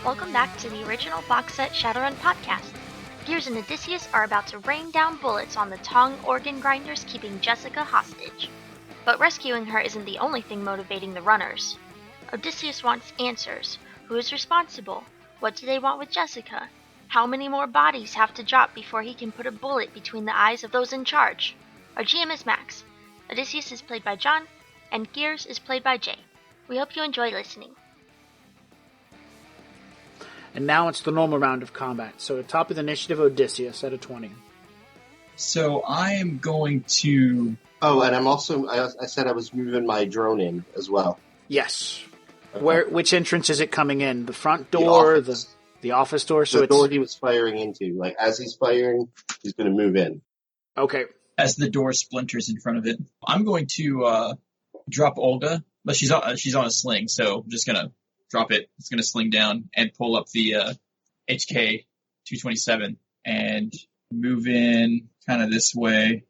Welcome back to the original box set Shadowrun podcast. Gears and Odysseus are about to rain down bullets on the Tong organ grinders keeping Jessica hostage. But rescuing her isn't the only thing motivating the runners. Odysseus wants answers. Who is responsible? What do they want with Jessica? How many more bodies have to drop before he can put a bullet between the eyes of those in charge? Our GM is Max. Odysseus is played by John, and Gears is played by Jay. We hope you enjoy listening. And now it's the normal round of combat. So at top of the initiative, Odysseus at a 20. So I am going to... Oh, and I'm also... I said I was moving my drone in as well. Yes. Okay. Which entrance is it coming in? The front door? The office door? So the door he was firing into. Like, as he's firing, he's going to move in. Okay. As the door splinters in front of it, I'm going to drop Olga. But she's on a sling, so I'm just going to drop it. It's going to sling down and pull up the HK 227 and move in kind of this way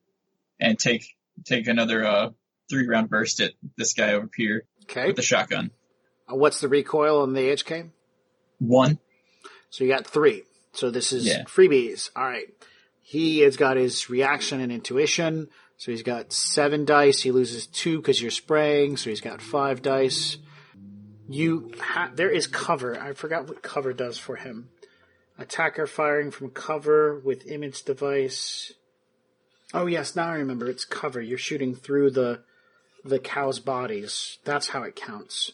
and take another 3-round burst at this guy over here with the shotgun. What's the recoil on the HK? 1. So you got 3. So this is freebies. All right. He has got his reaction and intuition. So he's got 7 dice. He loses 2 because you're spraying. So he's got 5 dice. There is cover. I forgot what cover does for him. Attacker firing from cover with image device. Oh yes, now I remember. It's cover. You're shooting through the cow's bodies. That's how it counts.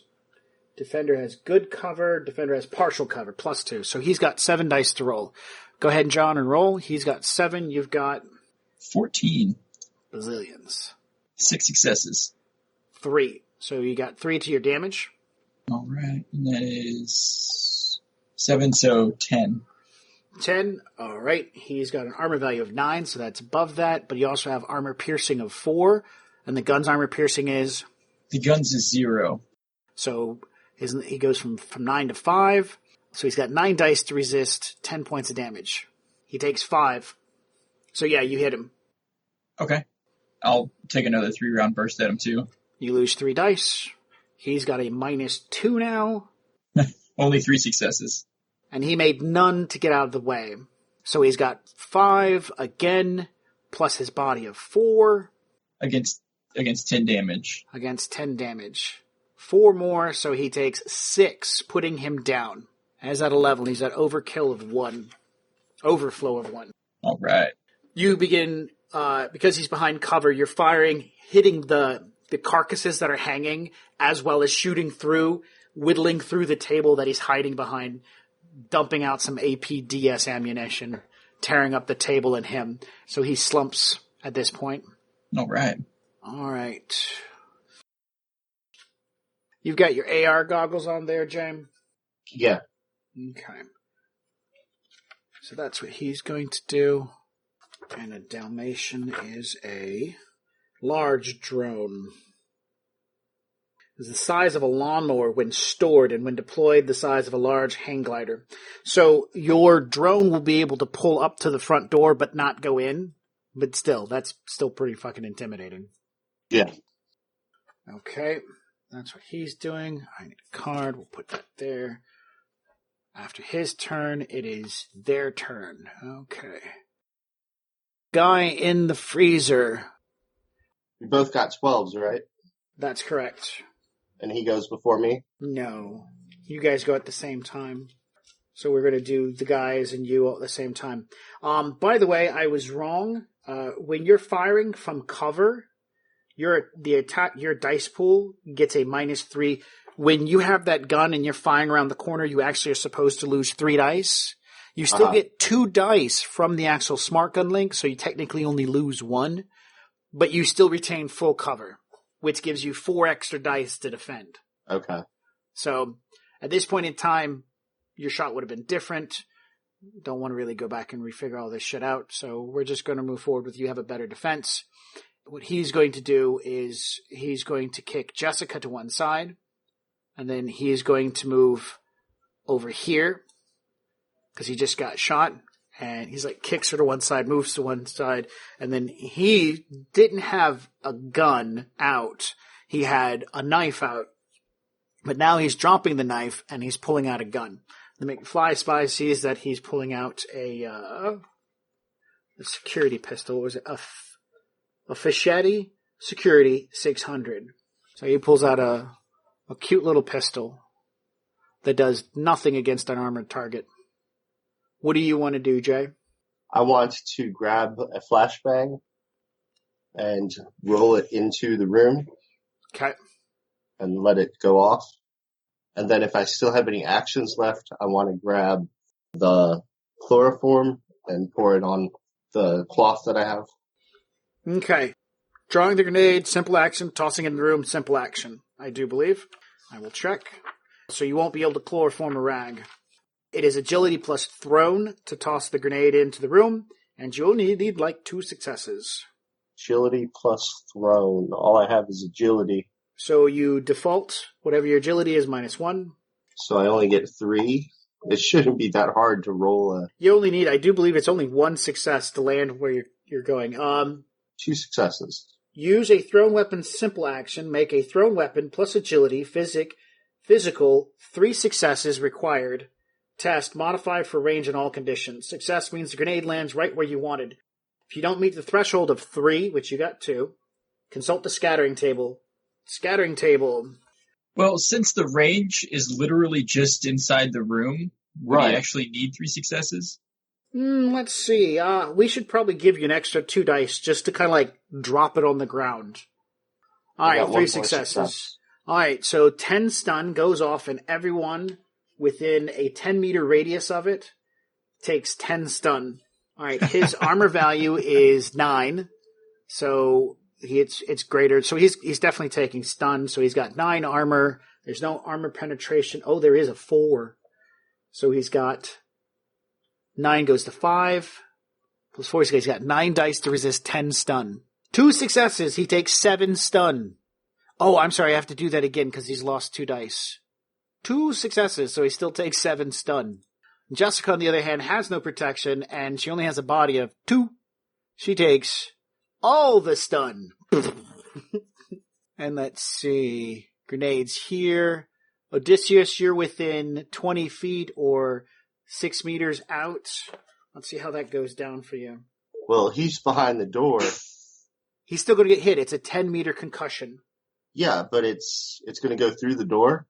Defender has good cover. Defender has partial cover, +2. So he's got 7 dice to roll. Go ahead, John, and roll. He's got 7. You've got 14. Bazillions. 6 successes. 3. So you got 3 to your damage. All right, and that is 7, so 10. 10, all right. He's got an armor value of 9, so that's above that, but you also have armor piercing of 4, and the gun's armor piercing is? The gun's is 0. So he goes from 9 to 5, so he's got 9 dice to resist 10 points of damage. He takes 5. So yeah, you hit him. Okay. I'll take another 3-round burst at him too. You lose 3 dice. He's got a -2 now. Only 3 successes. And he made none to get out of the way. So he's got 5 again, plus his body of 4. Against 10 damage. Against 10 damage. 4 more, so he takes 6, putting him down. As at 11, he's at overkill of 1. Overflow of 1. All right. You begin, because he's behind cover, you're firing, hitting the carcasses that are hanging, as well as shooting through, whittling through the table that he's hiding behind, dumping out some APDS ammunition, tearing up the table and him. So he slumps at this point. All right. All right. You've got your AR goggles on there, James? Yeah. Okay. So that's what he's going to do. And a Dalmatian is a large drone. It's the size of a lawnmower when stored, and when deployed, the size of a large hang glider. So your drone will be able to pull up to the front door but not go in. But still, that's still pretty fucking intimidating. Yeah. Okay. That's what he's doing. I need a card. We'll put that there. After his turn, it is their turn. Okay. Guy in the freezer. We both got 12s, right? That's correct. And he goes before me? No. You guys go at the same time. So we're going to do the guys and you all at the same time. By the way, I was wrong. When you're firing from cover, your dice pool gets a -3. When you have that gun and you're firing around the corner, you actually are supposed to lose 3 dice. You still get 2 dice from the actual smart gun link, so you technically only lose 1. But you still retain full cover, which gives you 4 extra dice to defend. Okay. So, at this point in time, your shot would have been different. Don't want to really go back and refigure all this shit out, so we're just going to move forward with you have a better defense. What he's going to do is he's going to kick Jessica to one side, and then he is going to move over here, because he just got shot. And he's like, kicks her to one side, moves to one side. And then he didn't have a gun out. He had a knife out. But now he's dropping the knife and he's pulling out a gun. The Fly Spy sees that he's pulling out a security pistol. What was it? A Fischetti Security 600. So he pulls out a cute little pistol that does nothing against an armored target. What do you want to do, Jay? I want to grab a flashbang and roll it into the room. Okay. And let it go off. And then if I still have any actions left, I want to grab the chloroform and pour it on the cloth that I have. Okay. Drawing the grenade, simple action. Tossing it in the room, simple action. I do believe. I will check. So you won't be able to chloroform a rag. It is agility plus thrown to toss the grenade into the room, and you only need like 2 successes. Agility plus thrown. All I have is agility. So you default, whatever your agility is, -1. So I only get 3. It shouldn't be that hard to roll You only need, I do believe it's only 1 success to land where you're going. 2 successes. Use a thrown weapon simple action. Make a thrown weapon plus agility, physical, 3 successes required. Test, modified for range in all conditions. Success means the grenade lands right where you wanted. If you don't meet the threshold of 3, which you got 2, consult the scattering table. Scattering table. Well, since the range is literally just inside the room, would you actually need 3 successes? Let's see. We should probably give you an extra 2 dice just to kind of like drop it on the ground. Alright, 3 successes. Alright, so 10 stun goes off and everyone within a 10-meter radius of it takes 10 stun. Alright, his armor value is 9, so it's greater. So he's definitely taking stun, so he's got 9 armor. There's no armor penetration. Oh, there is a 4. So he's got 9 goes to 5. Plus 4, so he's got 9 dice to resist 10 stun. 2 successes, he takes 7 stun. Oh, I'm sorry, I have to do that again because he's lost 2 dice. 2 successes, so he still takes 7 stun. Jessica, on the other hand, has no protection, and she only has a body of 2. She takes all the stun. And let's see. Grenades here. Odysseus, you're within 20 feet or 6 meters out. Let's see how that goes down for you. Well, he's behind the door. He's still going to get hit. It's a 10-meter concussion. Yeah, but it's going to go through the door?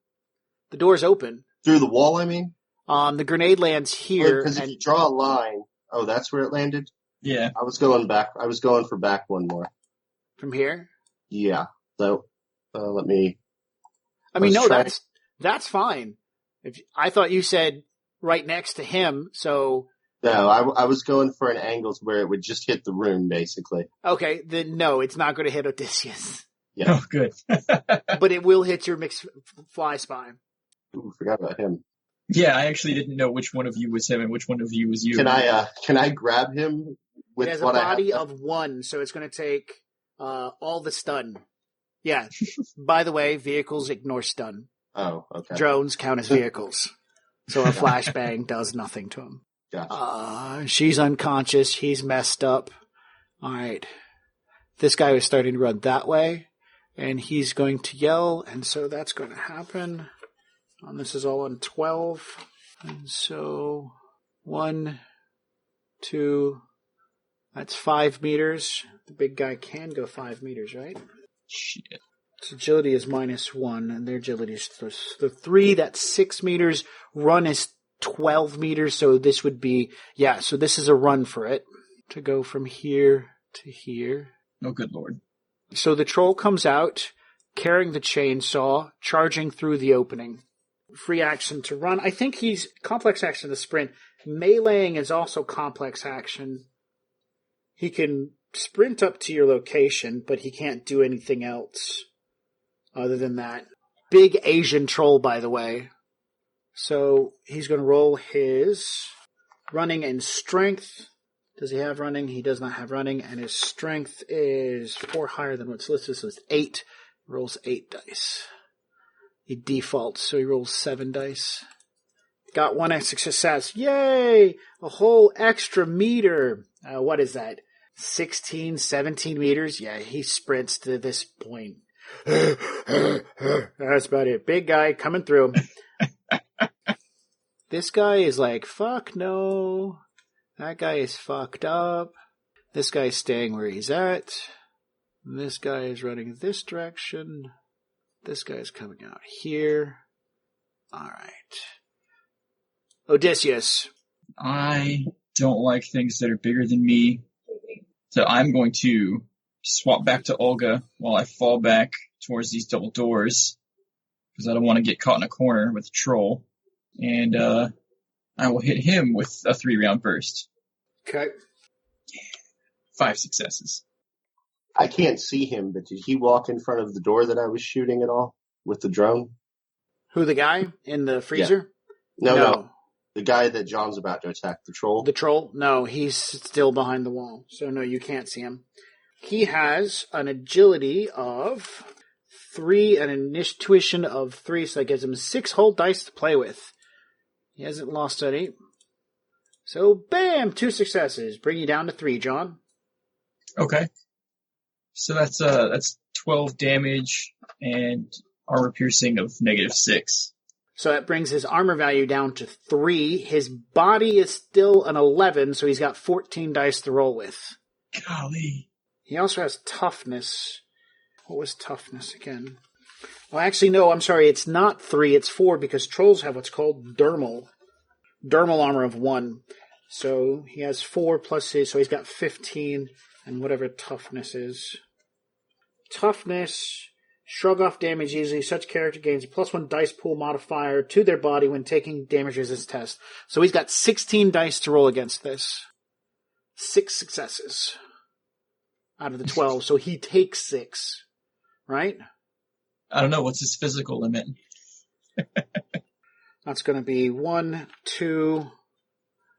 The door's open. Through the wall, I mean? The grenade lands here. Because if you draw a line... Oh, that's where it landed? Yeah. I was going back. I was going for back one more. From here? Yeah. So, let me... I mean, no, that's fine. I thought you said right next to him, so... No, I was going for an angle where it would just hit the room, basically. Okay, then no, it's not going to hit Odysseus. Yeah. Oh, good. But it will hit your mixed fly spy. Ooh, forgot about him. Yeah, I actually didn't know which one of you was him and which one of you was you. Can I grab him with It has a what body I have? of 1, so it's going to take all the stun. Yeah. By the way, vehicles ignore stun. Oh, okay. Drones count as vehicles. So a flashbang does nothing to him. Gotcha. She's unconscious. He's messed up. All right. This guy was starting to run that way, and he's going to yell, and so that's going to happen. This is all on 12. And so 1, 2, that's 5 meters. The big guy can go 5 meters, right? Shit. So agility is -1, and their agility is the 3. That's 6 meters. Run is 12 meters, so this would be, so this is a run for it to go from here to here. Oh, good lord. So the troll comes out, carrying the chainsaw, charging through the opening. Free action to run. I think he's complex action to sprint. Meleeing is also complex action. He can sprint up to your location, but he can't do anything else other than that. Big Asian troll, by the way. So he's going to roll his running and strength. Does he have running? He does not have running, and his strength is 4 higher than what's listed, so it's 8. Rolls 8 dice. He defaults, so he rolls 7 dice. Got 1 extra success. Yay! A whole extra meter. What is that? 16, 17 meters? Yeah, he sprints to this point. That's about it. Big guy coming through. This guy is like, fuck no. That guy is fucked up. This guy is staying where he's at. This guy is running this direction. This guy is coming out here. All right. Odysseus. I don't like things that are bigger than me. So I'm going to swap back to Olga while I fall back towards these double doors. Because I don't want to get caught in a corner with a troll. And I will hit him with a 3-round burst. Okay. 5 successes. I can't see him, but did he walk in front of the door that I was shooting at all with the drone? Who, the guy in the freezer? Yeah. No. The guy that John's about to attack, the troll. The troll? No, he's still behind the wall. So no, you can't see him. He has an agility of 3 and an intuition of 3, so that gives him 6 whole dice to play with. He hasn't lost any. So, bam! 2 successes. Bring you down to 3, John. Okay. So that's 12 damage and armor piercing of -6. So that brings his armor value down to 3. His body is still an 11, so he's got 14 dice to roll with. Golly. He also has toughness. What was toughness again? Well, actually, no, I'm sorry. It's not 3, it's 4, because trolls have what's called dermal. Dermal armor of 1. So he has 4 plus his, so he's got 15, and whatever toughness is. Toughness, shrug off damage easily. Such character gains a +1 dice pool modifier to their body when taking damage resist test. So he's got 16 dice to roll against this. 6 successes out of the 12, so he takes 6. Right? I don't know. What's his physical limit? That's going to be 1, 2.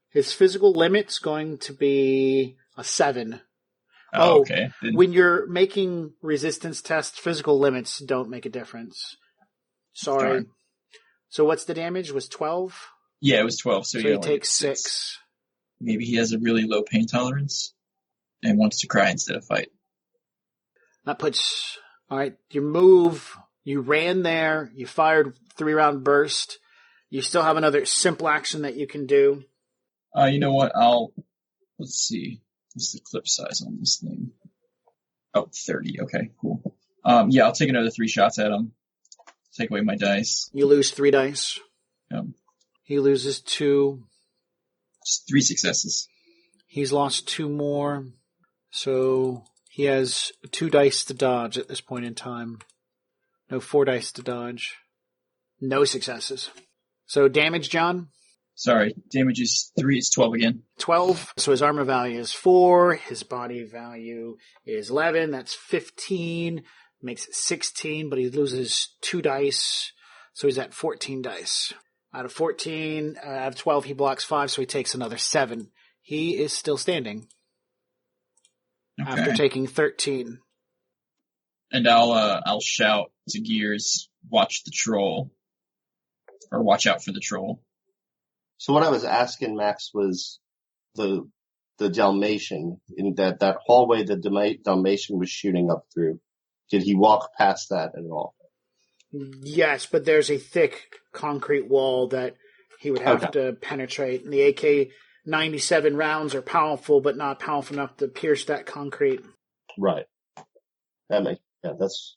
His physical limit's going to be a 7. Oh, okay. When you're making resistance tests, physical limits don't make a difference. Sorry. Darn. So what's the damage? Was 12? Yeah, it was 12. So he takes 6. Maybe he has a really low pain tolerance and wants to cry instead of fight. That puts... All right, you move. You ran there. You fired 3-round burst. You still have another simple action that you can do. You know what? Let's see. What's the clip size on this thing? Oh, 30. Okay, cool. Yeah, I'll take another 3 shots at him. Take away my dice. You lose 3 dice. Yep. He loses 2. Just 3 successes. He's lost 2 more. So he has 2 dice to dodge at this point in time. No, 4 dice to dodge. No successes. So damage, John? Sorry, damage is 3, it's 12 again. 12. So his armor value is 4. His body value is 11. That's 15. Makes it 16, but he loses 2 dice. So he's at 14 dice. Out of 14, out of 12, he blocks 5, so he takes another 7. He is still standing. Okay. After taking 13. And I'll shout to Gears, watch the troll. Or watch out for the troll. So what I was asking Max was the Dalmatian, in that hallway the Dalmatian was shooting up through. Did he walk past that at all? Yes, but there's a thick concrete wall that he would have to penetrate. And the AK-97 rounds are powerful, but not powerful enough to pierce that concrete. Right. That's...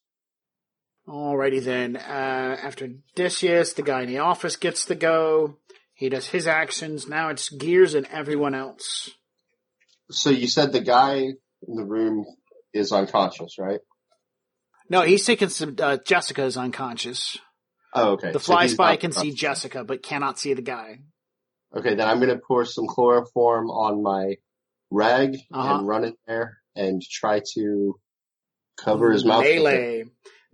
Alrighty then. After Odysseus, the guy in the office gets to go. He does his actions. Now it's Gears and everyone else. So you said the guy in the room is unconscious, right? No, he's taking some... Jessica is unconscious. Oh, okay. The fly spy can see Jessica, but cannot see the guy. Okay, then I'm going to pour some chloroform on my rag and run in there and try to cover his mouth. Melee.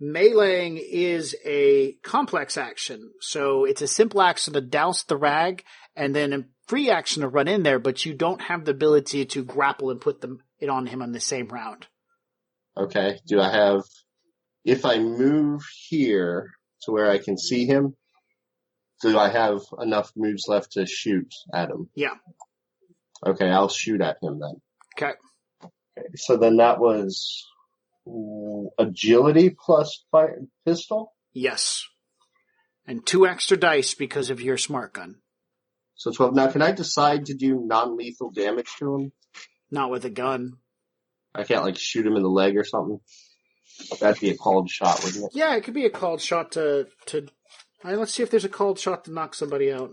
Meleeing is a complex action. So it's a simple action to douse the rag and then a free action to run in there, but you don't have the ability to grapple and put it on him on the same round. Okay. Do I have... If I move here to where I can see him, do I have enough moves left to shoot at him? Yeah. Okay, I'll shoot at him then. Okay. So then that was agility plus pistol? Yes. And 2 extra dice because of your smart gun. So 12. Now, can I decide to do non-lethal damage to him? Not with a gun. I can't, shoot him in the leg or something? That'd be a called shot, wouldn't it? Yeah, it could be a called shot to... All right, let's see if there's a called shot to knock somebody out.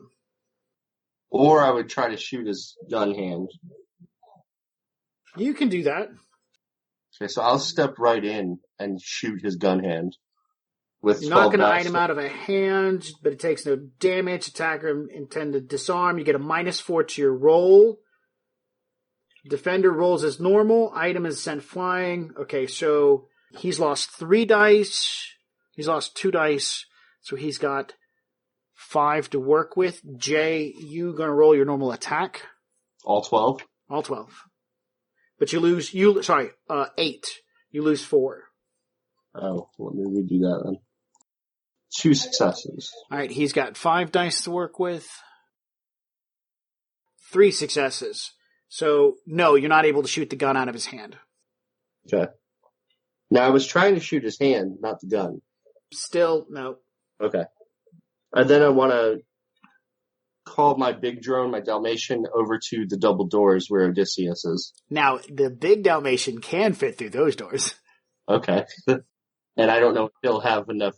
Or I would try to shoot his gun hand. You can do that. Okay, so I'll step right in and shoot his gun hand. With You're not going to dice. item out of a hand, but it takes no damage. Attacker intend to disarm. You get a -4 to your roll. Defender rolls as normal. Item is sent flying. Okay, so he's lost 3 dice. He's lost 2 dice. So he's got 5 to work with. Jay, you going to roll your normal attack. All 12? All 12. But you lose, 8. You lose 4. Oh, let me redo that then. 2 successes. All right, he's got 5 dice to work with. 3 successes. So, no, you're not able to shoot the gun out of his hand. Okay. Now, I was trying to shoot his hand, not the gun. Still, no. Okay. And then I want to call my big drone, my Dalmatian, over to the double doors where Odysseus is. Now, the big Dalmatian can fit through those doors. Okay. And I don't know if he'll have enough,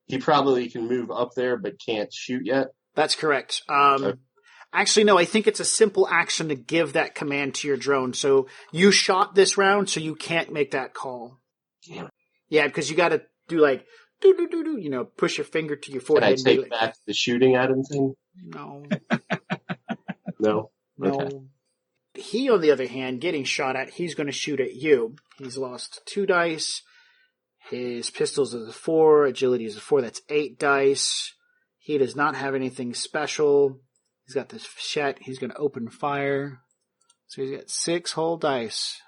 he probably can move up there but can't shoot yet. That's correct. Okay. Actually, no, I think it's a simple action to give that command to your drone. So you shot this round, so you can't make that call. Damn it. Yeah, because you got to do do, push your finger to your Can forehead. I take back the shooting at him thing? No. No? No. Okay. He, on the other hand, getting shot at, he's going to shoot at you. He's lost 2 dice. His pistols is a 4. Agility is a 4. That's 8 dice. He does not have anything special. He's got this Fachette. He's going to open fire. So he's got 6 whole dice.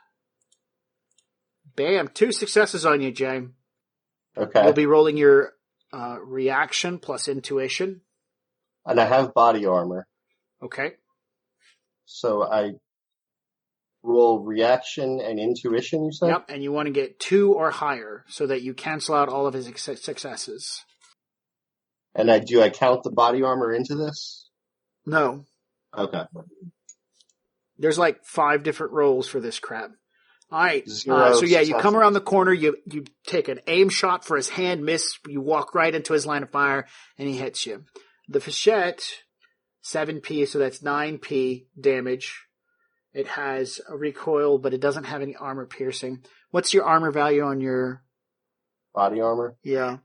Bam. 2 successes on you, Jay. Okay. You'll be rolling your reaction plus intuition. And I have body armor. Okay. So I roll reaction and intuition, you said? Yep, and you want to get 2 or higher so that you cancel out all of his successes. And do I count the body armor into this? No. Okay. There's 5 different rolls for this crap. All right. Zero So yeah, you come successes. around the corner, you take an aim shot for his hand, miss, you walk right into his line of fire, and he hits you. The Fachette, 7p, so that's 9p damage. It has a recoil, but it doesn't have any armor piercing. What's your armor value on your... Body armor? Yeah.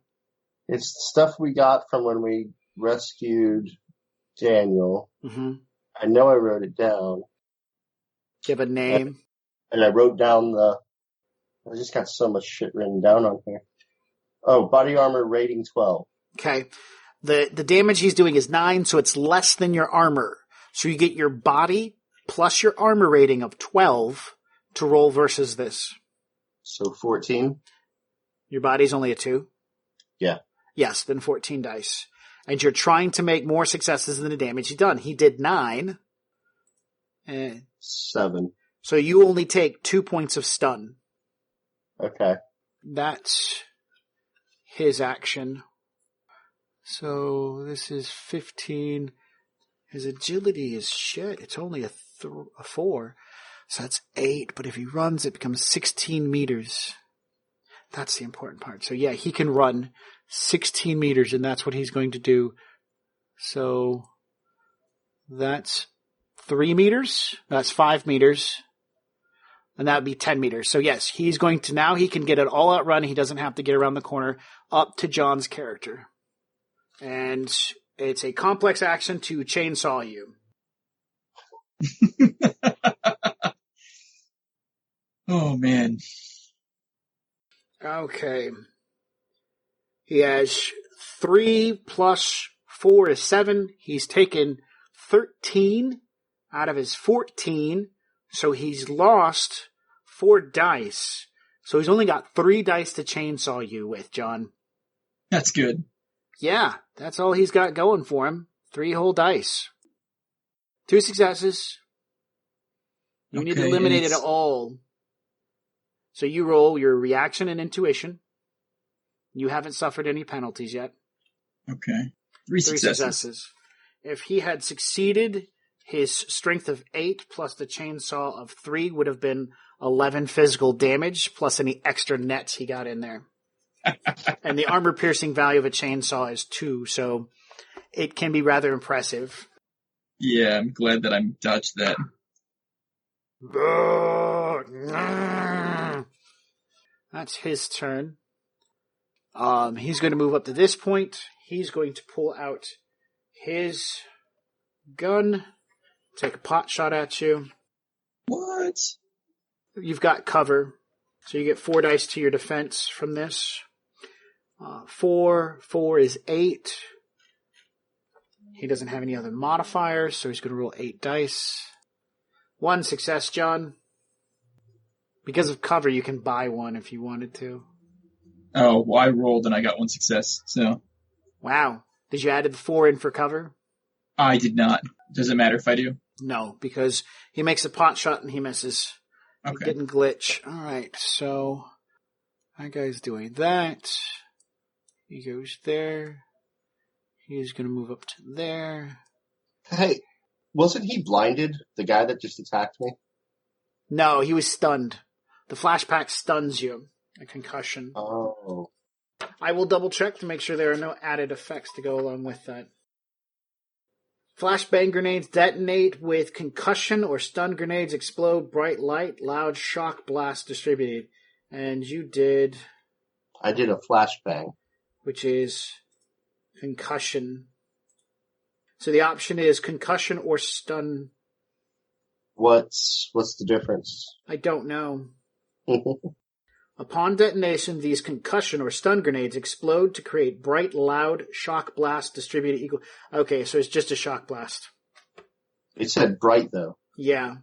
It's the stuff we got from when we rescued Daniel. Mm-hmm. I know I wrote it down. Give a name. And I wrote down I just got so much shit written down on here. Oh, body armor rating 12. Okay. The damage he's doing is 9, so it's less than your armor. So you get your body plus your armor rating of 12 to roll versus this. So 14? Your body's only a 2? Yeah. Yes, then 14 dice. And you're trying to make more successes than the damage he's done. He did 9. 7. So you only take 2 points of stun. Okay. That's his action. So this is 15. His agility is shit. It's only a 4. So that's 8. But if he runs, it becomes 16 meters. That's the important part. So yeah, he can run 16 meters, and that's what he's going to do. So that's 3 meters. That's 5 meters. And that would be 10 meters. So yes, he's going to, now he can get an all-out run. He doesn't have to get around the corner up to John's character. And it's a complex action to chainsaw you. Oh, man. Okay. He has 3 plus 4 is 7. He's taken 13 out of his 14. So he's lost 4 dice. So he's only got 3 dice to chainsaw you with, John. That's good. Yeah, that's all he's got going for him. 3 whole dice. 2 successes. You need to eliminate it all. So you roll your reaction and intuition. You haven't suffered any penalties yet. Okay. 3 successes. If he had succeeded, his strength of 8 plus the chainsaw of 3 would have been 11 physical damage plus any extra nets he got in there. And the armor-piercing value of a chainsaw is 2, so it can be rather impressive. Yeah, I'm glad that I dodged that. That's his turn. He's going to move up to this point. He's going to pull out his gun, take a pot shot at you. What? You've got cover, so you get 4 dice to your defense from this. 4 is 8. He doesn't have any other modifiers, so he's going to roll 8 dice. 1 success, John. Because of cover, you can buy 1 if you wanted to. Oh, well, I rolled and I got 1 success, so. Wow. Did you add the 4 in for cover? I did not. Does it matter if I do? No, because he makes a pot shot and he misses. Okay. He didn't glitch. Alright, so that guy's doing that. He goes there. He's going to move up to there. Hey, wasn't he blinded, the guy that just attacked me? No, he was stunned. The flashback stuns you. A concussion. Oh. I will double check to make sure there are no added effects to go along with that. Flashbang grenades detonate with concussion or stun grenades explode bright light, loud shock blast distributed. And you did... I did a flashbang. Which is concussion. So the option is concussion or stun. What's the difference? I don't know. Upon detonation, these concussion or stun grenades explode to create bright, loud shock blast distributed equal. Okay, so it's just a shock blast. It said bright, though. Yeah.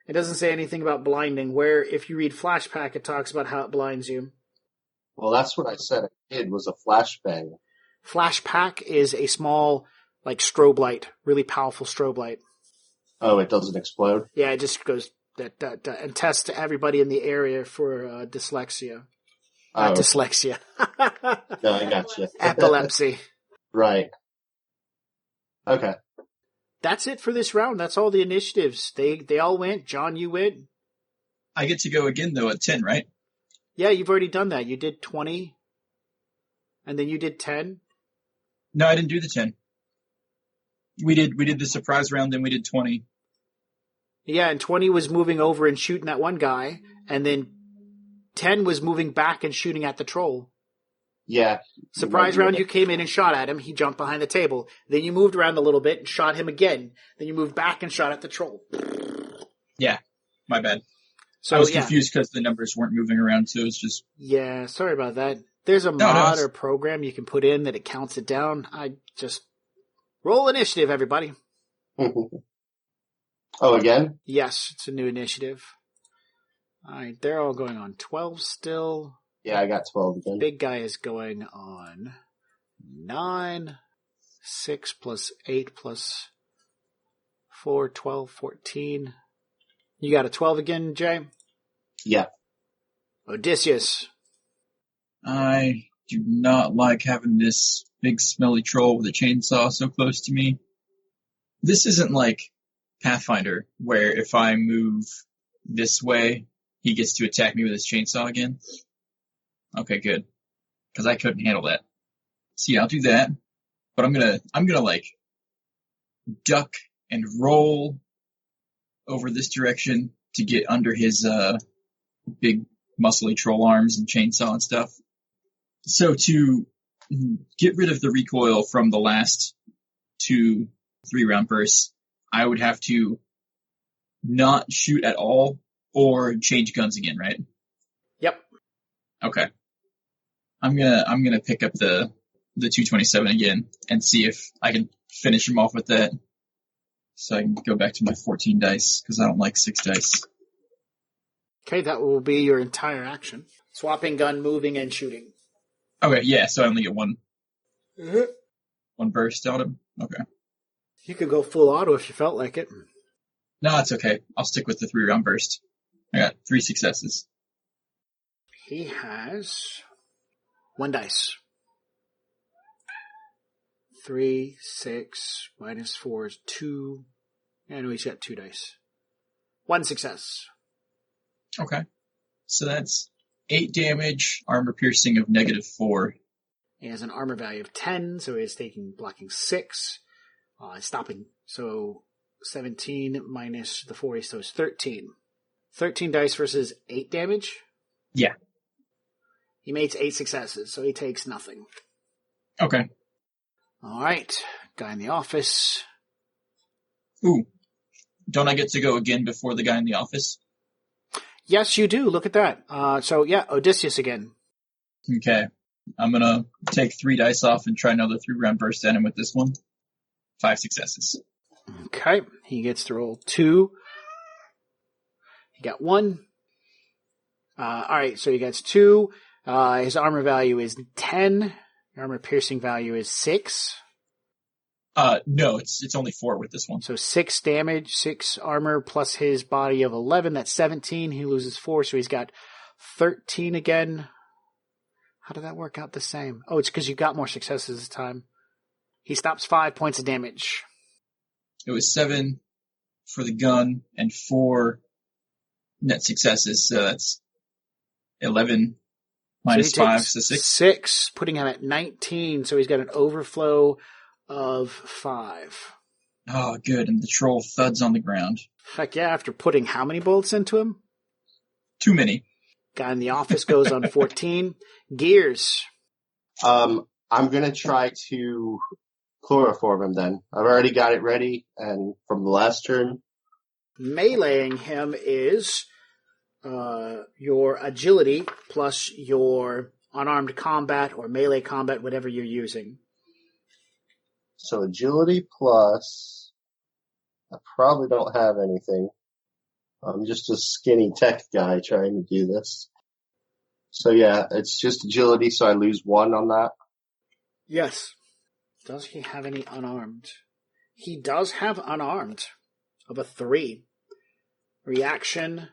It doesn't say anything about blinding, where if you read Flashback, it talks about how it blinds you. Well, that's what I said I did, was a flashbang. Flashback is a small, like, strobe light. Really powerful strobe light. Oh, it doesn't explode? Yeah, it just goes... and test to everybody in the area for dyslexia. Not dyslexia. No, I gotcha. Epilepsy. Right. Okay. That's it for this round. That's all the initiatives. They all went. John, you went. I get to go again, though, at 10, right? Yeah, you've already done that. You did 20, and then you did 10. No, I didn't do the 10. We did the surprise round, then we did 20. Yeah, and 20 was moving over and shooting at one guy, and then 10 was moving back and shooting at the troll. Yeah. Surprise round, you came in and shot at him. He jumped behind the table. Then you moved around a little bit and shot him again. Then you moved back and shot at the troll. Yeah, my bad. So, I was confused because the numbers weren't moving around, so it's just... Yeah, sorry about that. There's a mod or program you can put in that it counts it down. I just... Roll initiative, everybody. Oh, again? Yes, it's a new initiative. Alright, they're all going on 12 still. Yeah, I got 12 again. Big guy is going on 9. 6 plus 8 plus 4, 12, 14. You got a 12 again, Jay? Yeah. Odysseus. I do not like having this big smelly troll with a chainsaw so close to me. This isn't like Pathfinder, where if I move this way, he gets to attack me with his chainsaw again. Okay, good. Because I couldn't handle that. See, I'll do that. But I'm gonna like duck and roll over this direction to get under his big muscly troll arms and chainsaw and stuff. So to get rid of the recoil from the last 2 3-round bursts, I would have to not shoot at all or change guns again, right? Yep. Okay. I'm gonna pick up the 227 again and see if I can finish him off with that. So I can go back to my 14 dice, because I don't like 6 dice. Okay, that will be your entire action. Swapping gun, moving, and shooting. Okay, yeah, so I only get one burst out of him? Okay. You could go full auto if you felt like it. No, it's okay. I'll stick with the 3-round burst. I got 3 successes. He has 1 dice. 3, 6, minus 4 is 2. I know he's got 2 dice. 1 success. Okay. So that's 8 damage, armor piercing of -4. He has an armor value of 10, so he is blocking 6. Stopping. So 17 minus the 4, so it's 13. 13 dice versus 8 damage? Yeah. He makes 8 successes, so he takes nothing. Okay. All right. Guy in the office. Ooh. Don't I get to go again before the guy in the office? Yes, you do. Look at that. Odysseus again. Okay. I'm going to take 3 dice off and try another 3-round burst at him with this one. 5 successes. Okay. He gets to roll 2. He got 1. All right. So he gets 2. His armor value is 10. Armor piercing value is 6. No, it's only 4 with this one. So 6 damage, 6 armor plus his body of 11. That's 17. He loses 4, so he's got 13 again. How did that work out the same? Oh, it's because you got more successes this time. He stops 5 points of damage. It was 7 for the gun and 4 net successes, so that's 11 minus 5, so 6. 6, putting him at 19, so he's got an overflow of 5. Oh, good, and the troll thuds on the ground. Heck yeah, after putting how many bullets into him? Too many. Guy in the office goes on 14. Gears. I'm going to try to chloroform him then. I've already got it ready, and from the last turn. Meleeing him is your agility plus your unarmed combat or melee combat, whatever you're using. So agility plus, I probably don't have anything. I'm just a skinny tech guy trying to do this. So yeah, it's just agility, so I lose 1 on that. Yes. Does he have any unarmed? He does have unarmed of a 3. Reaction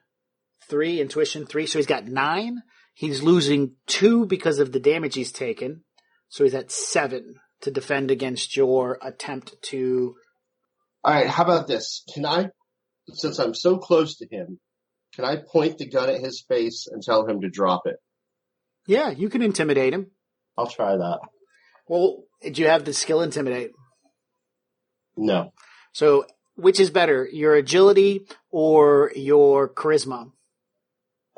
3, intuition 3, so he's got 9. He's losing 2 because of the damage he's taken, so he's at 7 to defend against your attempt to... Alright, how about this? Can I, since I'm so close to him, can I point the gun at his face and tell him to drop it? Yeah, you can intimidate him. I'll try that. Well, do you have the skill intimidate? No. So, which is better, your agility or your charisma?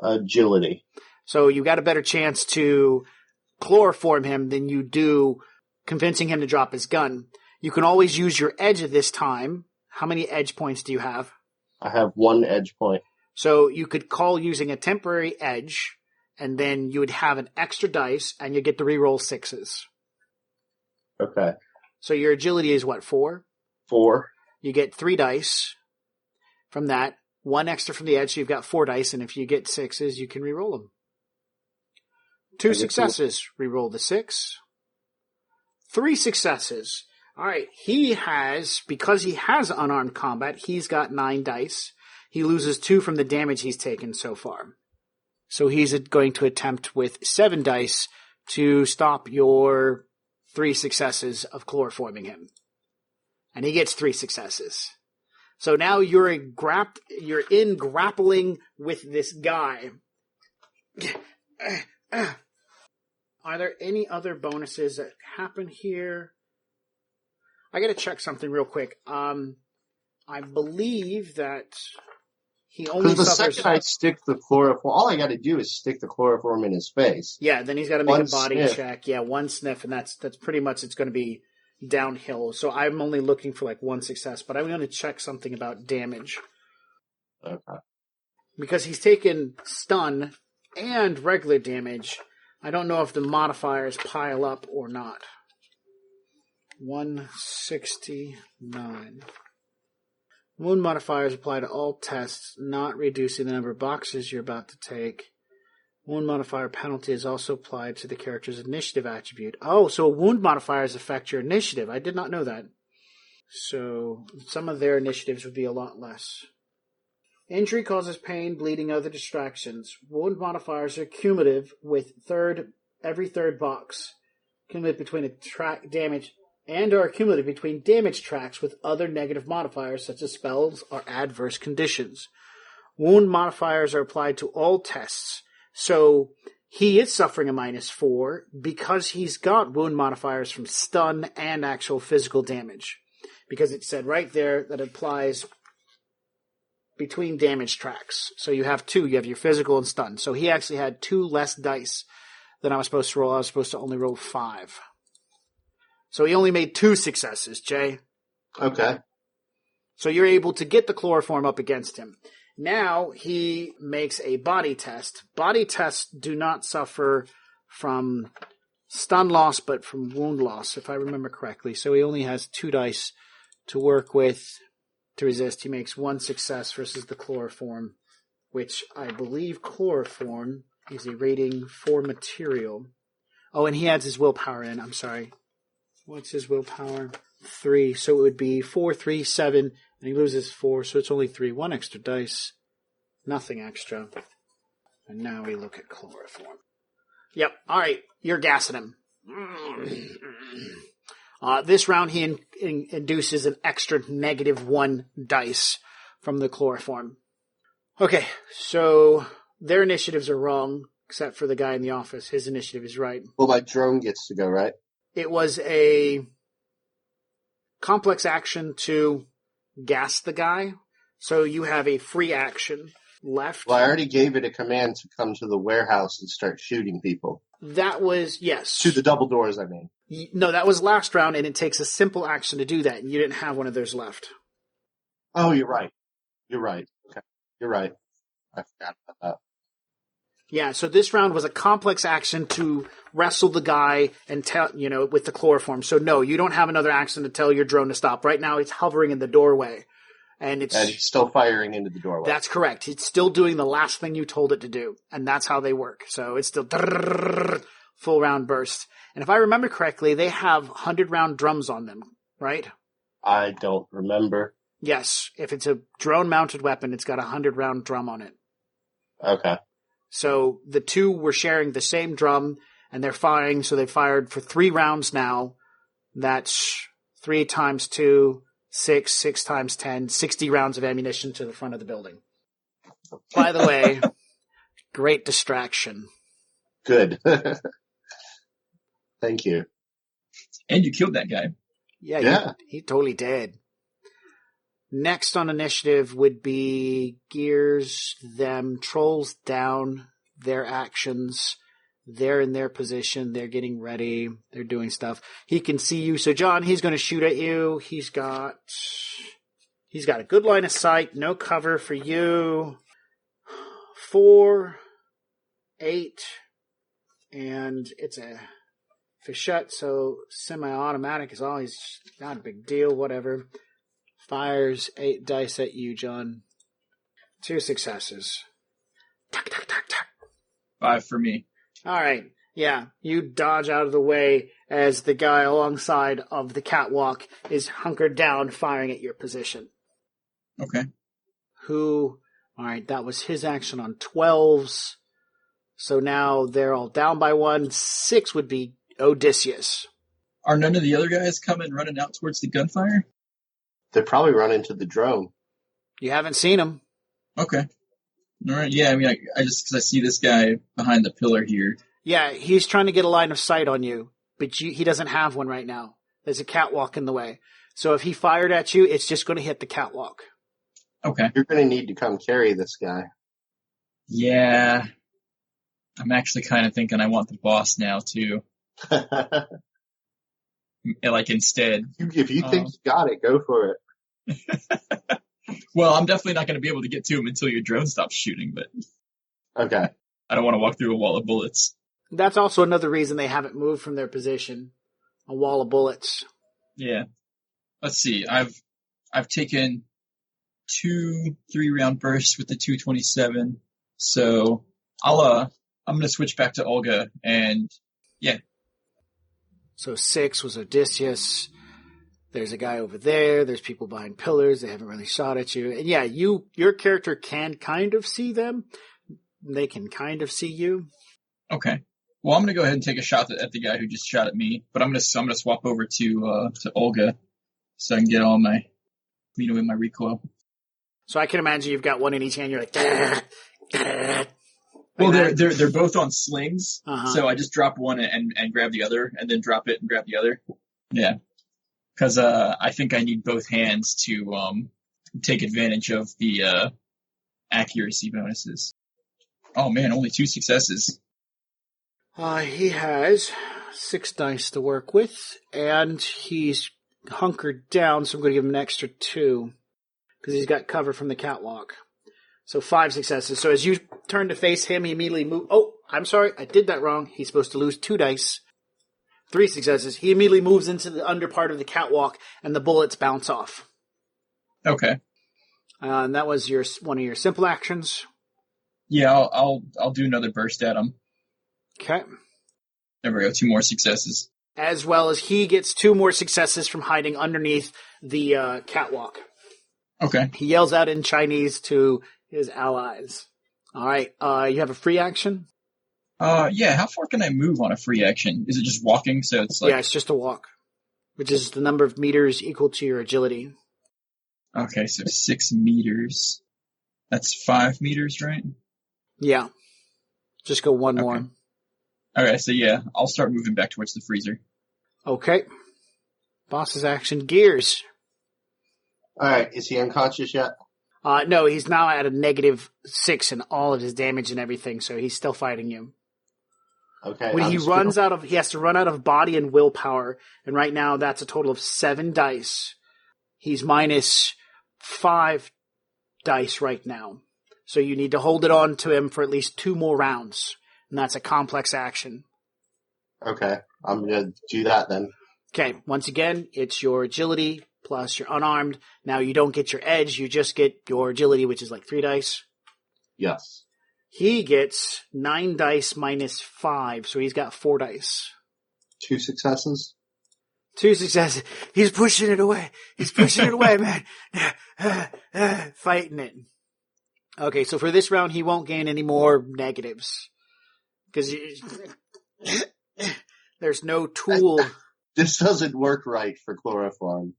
Agility. So you got a better chance to chloroform him than you do convincing him to drop his gun. You can always use your edge at this time. How many edge points do you have? I have 1 edge point. So you could call using a temporary edge, and then you would have an extra dice, and you get to reroll 6s. Okay. So your agility is what, 4? 4. You get 3 dice from that. 1 extra from the edge, so you've got 4 dice, and if you get 6s, you can reroll them. 2 successes, reroll the 6. 3 successes. All right, because he has unarmed combat, he's got 9 dice. He loses 2 from the damage he's taken so far. So he's going to attempt with 7 dice to stop your 3 successes of chloroforming him. And he gets 3 successes. So now you're in grappling with this guy. Are there any other bonuses that happen here? I gotta check something real quick. I believe that he only Because the suffers... second I stick the chloroform, all I gotta do is stick the chloroform in his face. Yeah, then he's gotta make a body sniff. check. Yeah, 1 sniff, and that's pretty much, it's gonna be downhill. So I'm only looking for like 1 success, but I'm gonna check something about damage. Okay. Because he's taken stun and regular damage. I don't know if the modifiers pile up or not. 169. Wound modifiers apply to all tests, not reducing the number of boxes you're about to take. Wound modifier penalty is also applied to the character's initiative attribute. Oh, so wound modifiers affect your initiative. I did not know that. So some of their initiatives would be a lot less. Injury causes pain, bleeding, other distractions. Wound modifiers are cumulative with every third box. Cumulative between damage and are accumulated between damage tracks with other negative modifiers such as spells or adverse conditions. Wound modifiers are applied to all tests, so he is suffering a -4 because he's got wound modifiers from stun and actual physical damage. Because it said right there that it applies between damage tracks. So you have two. You have your physical and stun. So he actually had 2 less dice than I was supposed to roll. I was supposed to only roll 5. So he only made 2 successes, Jay. Okay. So you're able to get the chloroform up against him. Now he makes a body test. Body tests do not suffer from stun loss, but from wound loss, if I remember correctly. So he only has 2 dice to work with to resist. He makes 1 success versus the chloroform, which I believe chloroform is a rating 4 material. Oh, and he adds his willpower in. I'm sorry. What's his willpower? 3. So it would be 4, 3, 7, and he loses 4, so it's only 3. 1 extra dice. Nothing extra. And now we look at chloroform. Yep. All right. You're gassing him. This round he induces an extra -1 dice from the chloroform. Okay, so their initiatives are wrong, except for the guy in the office. His initiative is right. Well, my drone gets to go, right? It was a complex action to gas the guy, so you have a free action left. Well, I already gave it a command to come to the warehouse and start shooting people. That was, yes. To the double doors, I mean. No, that was last round, and it takes a simple action to do that, and you didn't have one of those left. Oh, you're right. You're right. Okay. You're right. I forgot about that. Yeah, so this round was a complex action to wrestle the guy and tell, with the chloroform. So no, you don't have another action to tell your drone to stop. Right now it's hovering in the doorway. And it's still firing into the doorway. That's correct. It's still doing the last thing you told it to do. And that's how they work. So it's still full round burst. And if I remember correctly, they have 100-round drums on them, right? I don't remember. Yes. If it's a drone-mounted weapon, it's got a 100-round drum on it. Okay. So the two were sharing the same drum, and they're firing. So they fired for 3 rounds now. That's 3 times 2, 6 times 10, 60 rounds of ammunition to the front of the building. By the way, great distraction. Good. Thank you. And you killed that guy. Yeah. He totally did. Next on initiative would be Gears, them, Trolls down, their actions. They're in their position. They're getting ready. They're doing stuff. He can see you. So, John, he's going to shoot at you. He's got a good line of sight. No cover for you. 4, 8, and it's a fichette, so semi-automatic is always not a big deal. Whatever. Fires 8 dice at you, John. 2 successes. Tuck, tuck, tuck, tuck. 5 for me. All right. Yeah, you dodge out of the way as the guy alongside of the catwalk is hunkered down, firing at your position. Okay. All right, that was his action on 12s. So now they're all down by 1. 6 would be Odysseus. Are none of the other guys coming running out towards the gunfire? They're probably running to the drone. You haven't seen him. Okay. All right. Yeah, I mean, I just because I see this guy behind the pillar here. Yeah, he's trying to get a line of sight on you, but he doesn't have one right now. There's a catwalk in the way. So if he fired at you, it's just going to hit the catwalk. Okay. You're going to need to come carry this guy. Yeah. I'm actually kind of thinking I want the boss now, too. Like, instead. If you think you got it, go for it. Well, I'm definitely not going to be able to get to him until your drone stops shooting, but... Okay. I don't want to walk through a wall of bullets. That's also another reason they haven't moved from their position. A wall of bullets. Yeah. Let's see. I've taken 2 3-round bursts with the 227. So I'm going to switch back to Olga and yeah. So 6 was Odysseus. There's a guy over there. There's people behind pillars. They haven't really shot at you. And yeah, your character can kind of see them. They can kind of see you. Okay. Well, I'm gonna go ahead and take a shot at the guy who just shot at me, but I'm gonna swap over to Olga so I can get all my, in my recoil. So I can imagine you've got one in each hand. You're like, well, they're both on slings, so I just drop one and grab the other, and then drop it and grab the other. Yeah, because I think I need both hands to take advantage of the accuracy bonuses. Oh man, only 2 successes. He has 6 dice to work with, and he's hunkered down, so I'm going to give him an extra 2, because he's got cover from the catwalk. So 5 successes. So as you turn to face him, he immediately moves. Oh, I'm sorry, I did that wrong. He's supposed to lose 2 dice. 3 successes. He immediately moves into the under part of the catwalk, and the bullets bounce off. Okay. And that was one of your simple actions. Yeah, I'll do another burst at him. Okay. There we go. 2 more successes. As well as he gets 2 more successes from hiding underneath the catwalk. Okay. He yells out in Chinese to his allies. All right. You have a free action? Yeah. How far can I move on a free action? Is it just walking? So it's like... Yeah, it's just a walk, which is the number of meters equal to your agility. Okay, so 6 meters. That's 5 meters, right? Yeah. Just go one more. Okay, so yeah, I'll start moving back towards the freezer. Okay. Boss's action, Gears. Alright, is he unconscious yet? No, he's now at a -6 in all of his damage and everything, so he's still fighting you. Okay. When he has to run out of body and willpower, and right now that's a total of 7 dice. He's -5 dice right now. So you need to hold it on to him for at least 2 more rounds. And that's a complex action. Okay, I'm going to do that then. Okay, once again, it's your agility plus your unarmed. Now you don't get your edge, you just get your agility, which is like 3 dice. Yes. He gets 9 dice -5, so he's got 4 dice. 2 successes? 2 successes. He's pushing it away. He's pushing it away, man. Fighting it. Okay, so for this round, he won't gain any more negatives. Because there's no tool. This doesn't work right for chloroform.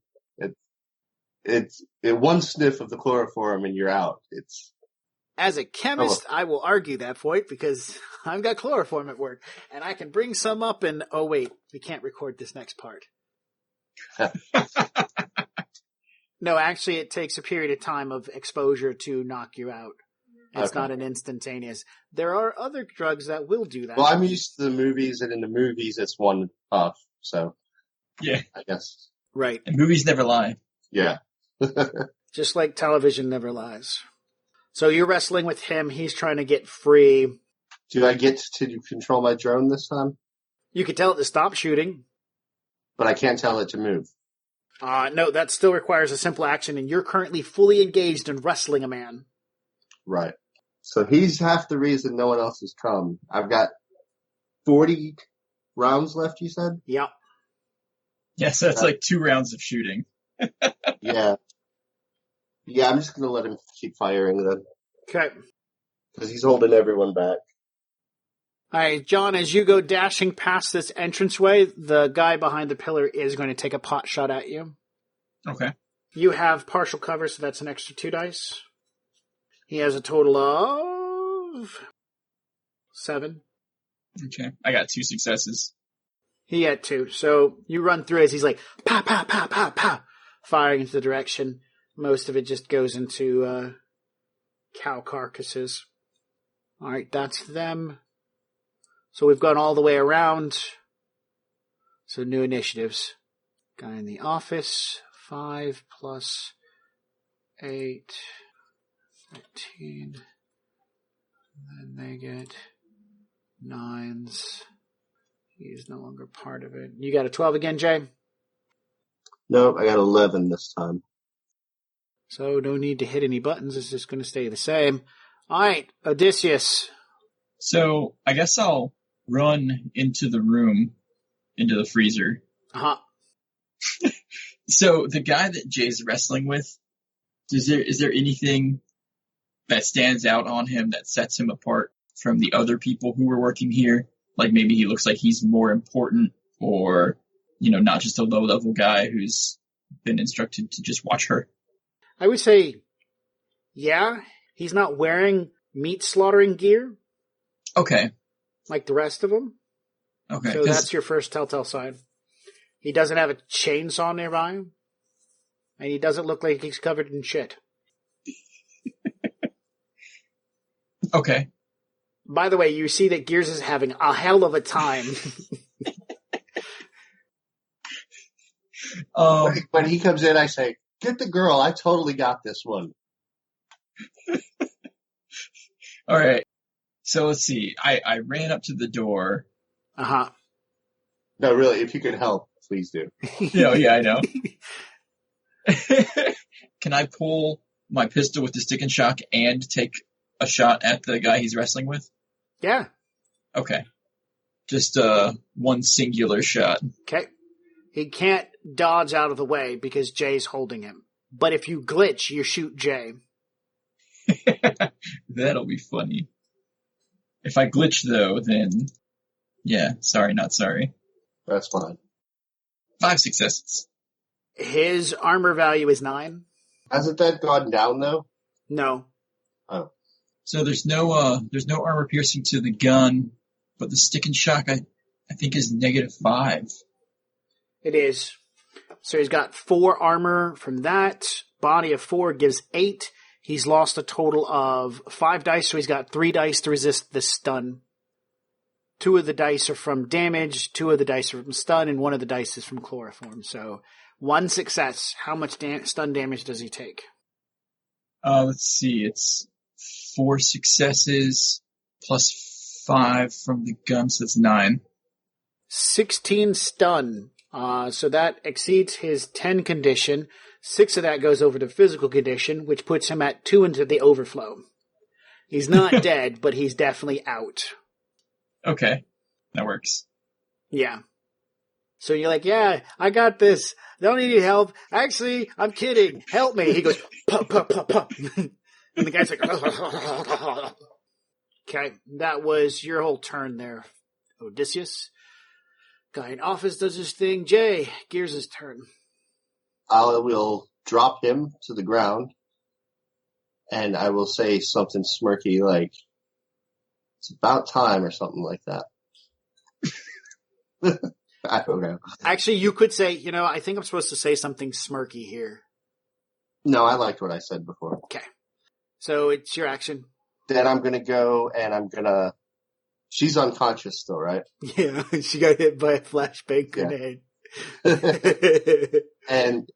It's one sniff of the chloroform and you're out. As a chemist, I will argue that point because I've got chloroform at work. And I can bring some up and, oh wait, we can't record this next part. No, actually it takes a period of time of exposure to knock you out. It's not an instantaneous. There are other drugs that will do that. Well, I'm used to the movies, and in the movies it's one puff, so. Yeah. I guess. Right. And movies never lie. Yeah. Just like television never lies. So you're wrestling with him, he's trying to get free. Do I get to control my drone this time? You can tell it to stop shooting. But I can't tell it to move. No, that still requires a simple action, and you're currently fully engaged in wrestling a man. Right. So he's half the reason no one else has come. I've got 40 rounds left, you said? Yep. Yeah, so that's like 2 rounds of shooting. Yeah. Yeah, I'm just going to let him keep firing then. Okay. Because he's holding everyone back. All right, John, as you go dashing past this entranceway, the guy behind the pillar is going to take a pot shot at you. Okay. You have partial cover, so that's an extra 2 dice. He has a total of 7. Okay. I got 2 successes. He had 2. So you run through as he's like, pow, pow, pow, pow, pow, firing into the direction. Most of it just goes into cow carcasses. All right, that's them. So we've gone all the way around. So new initiatives. Guy in the office, 5 plus 8, 13. And then they get 9s. He's no longer part of it. You got a 12 again, Jay? Nope, I got 11 this time. So no need to hit any buttons. It's just going to stay the same. All right, Odysseus. So I guess I'll run into the room, into the freezer. Uh-huh. So the guy that Jay's wrestling with, is there anything that stands out on him that sets him apart from the other people who were working here? Like maybe he looks like he's more important, or, not just a low-level guy who's been instructed to just watch her. I would say, yeah, he's not wearing meat slaughtering gear. Okay. Like the rest of them. Okay. So that's your first telltale sign. He doesn't have a chainsaw nearby. And he doesn't look like he's covered in shit. Okay. By the way, you see that Gears is having a hell of a time. When he comes in, I say, "Get the girl. I totally got this one." All right. So let's see. I ran up to the door. Uh-huh. No, really, if you could help, please do. Yeah, I know. Can I pull my pistol with the stick and shock and take a shot at the guy he's wrestling with? Yeah. Okay. Just one singular shot. Okay. He can't dodge out of the way because Jay's holding him. But if you glitch, you shoot Jay. That'll be funny. If I glitch, though, then... Yeah, sorry, not sorry. That's fine. 5 successes. His armor value is 9. Hasn't that gone down, though? No. Oh. So there's no armor piercing to the gun, but the stick and shock, I think, is -5. It is. So he's got 4 armor from that. Body of 4 gives 8. He's lost a total of 5 dice, so he's got 3 dice to resist the stun. 2 of the dice are from damage, 2 of the dice are from stun, and 1 of the dice is from chloroform. So 1 success. How much stun damage does he take? Let's see. It's 4 successes plus 5 from the gun, so that's 9. 16 stun. So that exceeds his 10 condition. 6 of that goes over to physical condition, which puts him at 2 into the overflow. He's not dead, but he's definitely out. Okay. That works. Yeah. So you're like, yeah, I got this. Don't need any help. Actually, I'm kidding. Help me. He goes, pop, pop, pop, pop. And the guy's like, okay, that was your whole turn there, Odysseus. Guy in office does his thing. Jay, Gears' turn. I will drop him to the ground, and I will say something smirky like, "It's about time," or something like that. I don't know. Actually, you could say, I think I'm supposed to say something smirky here. No, I liked what I said before. Okay. So it's your action. Then I'm going to go and I'm going to... She's unconscious still, right? Yeah, she got hit by a flashbang grenade. And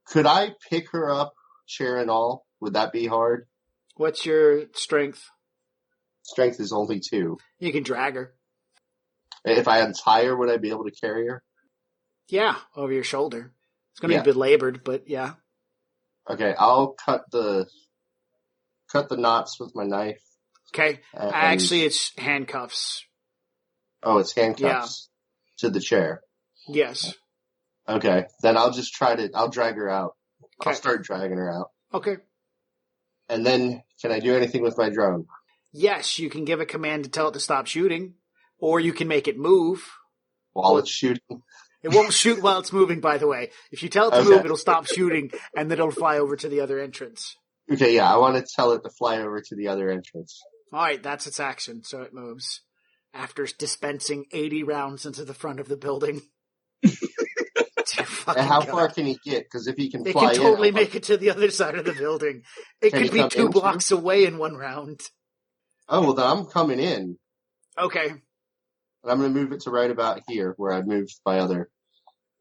could I pick her up, chair and all? Would that be hard? What's your strength? Strength is only 2. You can drag her. If I untie her, would I be able to carry her? Yeah, over your shoulder. It's going to be belabored, but yeah. Okay, I'll cut the knots with my knife. Okay. Actually, it's handcuffs. Oh, it's handcuffs to the chair. Yes. Okay, then I'll just I'll drag her out. Okay. I'll start dragging her out. Okay. And then, can I do anything with my drone? Yes, you can give a command to tell it to stop shooting, or you can make it move. While it's shooting? It won't shoot while it's moving, by the way. If you tell it to move, it'll stop shooting, and then it'll fly over to the other entrance. Okay, yeah, I want to tell it to fly over to the other entrance. Alright, that's its action, so it moves. After dispensing 80 rounds into the front of the building. And how far can he get? Because if he can fly in... It can totally make it to the other side of the building. It could be 2 blocks away in 1 round. Oh, well then I'm coming in. Okay. And I'm going to move it to right about here, where I moved my other...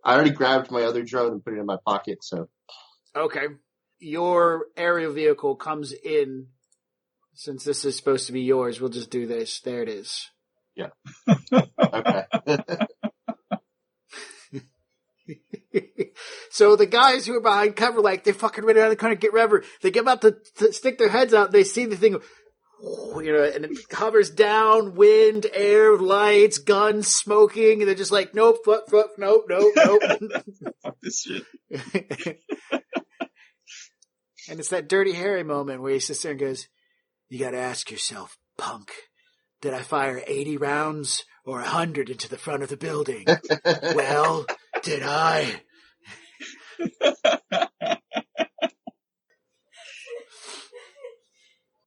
I already grabbed my other drone and put it in my pocket, so... Okay. Your aerial vehicle comes in. Since this is supposed to be yours, we'll just do this. There it is. Yeah. Okay. So the guys who are behind cover, they fucking run around the corner, get rubber. They get about to stick their heads out. They see the thing, and it hovers down, wind, air, lights, guns, smoking, and they're just like, nope, nope. Fuck this shit. And it's that Dirty Harry moment where he sits there and goes, "You gotta ask yourself, punk, did I fire 80 rounds or 100 into the front of the building. Well, did I?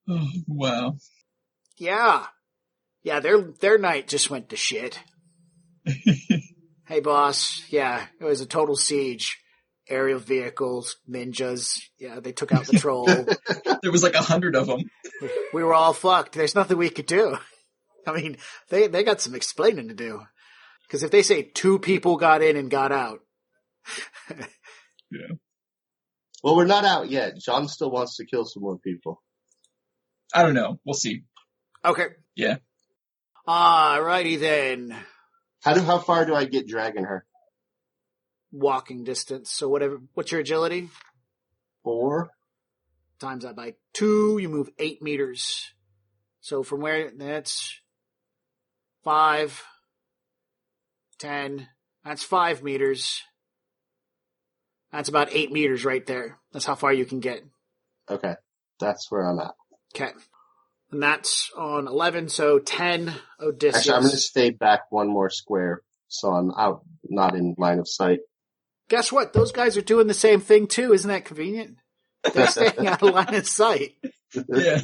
Oh, wow. Yeah. Yeah, their night just went to shit. Hey, boss. Yeah, it was a total siege. Aerial vehicles, ninjas. Yeah, they took out the troll. There was like 100 of them. We were all fucked. There's nothing we could do. I mean, they got some explaining to do. Because if they say 2 people got in and got out. Yeah. Well, we're not out yet. John still wants to kill some more people. I don't know. We'll see. Okay. Yeah. Alrighty then. How far do I get dragging her? Walking distance. So what's your agility? 4. Times that by 2, you move 8 meters. So from where, that's 5, 10, that's 5 meters. That's about 8 meters right there. That's how far you can get. Okay. That's where I'm at. Okay. And that's on 11, so 10, Odysseus. Actually, I'm going to stay back one more square, so I'm out, not in line of sight. Guess what? Those guys are doing the same thing too. Isn't that convenient? They're staying out of line of sight. Yeah.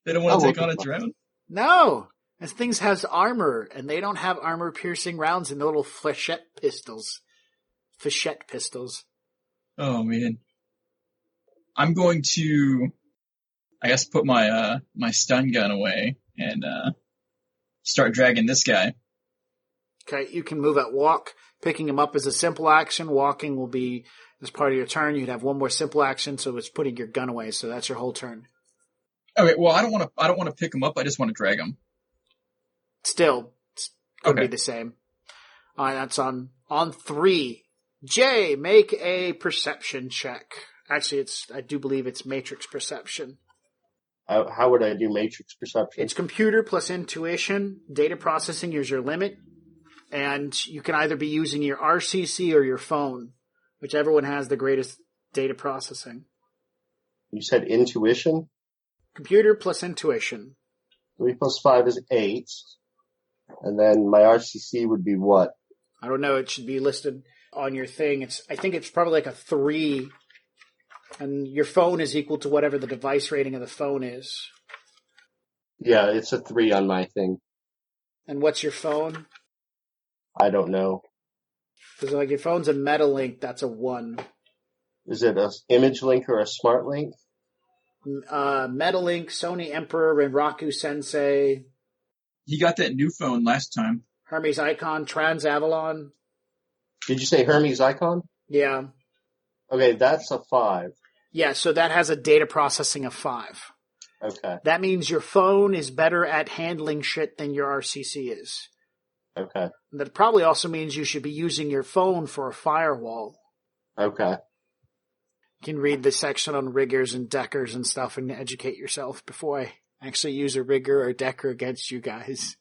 They don't want to take on a drone? No. This thing has armor, and they don't have armor-piercing rounds in the little flechette pistols. Flechette pistols. Oh, man. I'm going to, I guess, put my my stun gun away and start dragging this guy. Okay, you can move at walk. Picking him up is a simple action. Walking will be as part of your turn. You'd have one more simple action, so it's putting your gun away. So that's your whole turn. Okay, well, I don't want to pick him up. I just want to drag him. Still, it's going to be the same. All right, that's on 3. Jay, make a perception check. Actually, I do believe it's matrix perception. How would I do matrix perception? It's computer plus intuition. Data processing is your limit. And you can either be using your RCC or your phone, whichever one has the greatest data processing. You said intuition? Computer plus intuition. 3 plus 5 is 8. And then my RCC would be what? I don't know. It should be listed on your thing. I think it's probably like a 3. And your phone is equal to whatever the device rating of the phone is. Yeah, it's a 3 on my thing. And what's your phone? I don't know. Because like your phone's a Metalink, that's a 1. Is it a image link or a smart link? Metalink, Sony Emperor, and Raku Sensei. He got that new phone last time. Hermes Icon, Trans Avalon. Did you say Hermes Icon? Yeah. Okay, that's a 5. Yeah, so that has a data processing of 5. Okay. That means your phone is better at handling shit than your RCC is. Okay. That probably also means you should be using your phone for a firewall. Okay. You can read the section on riggers and deckers and stuff and educate yourself before I actually use a rigger or decker against you guys.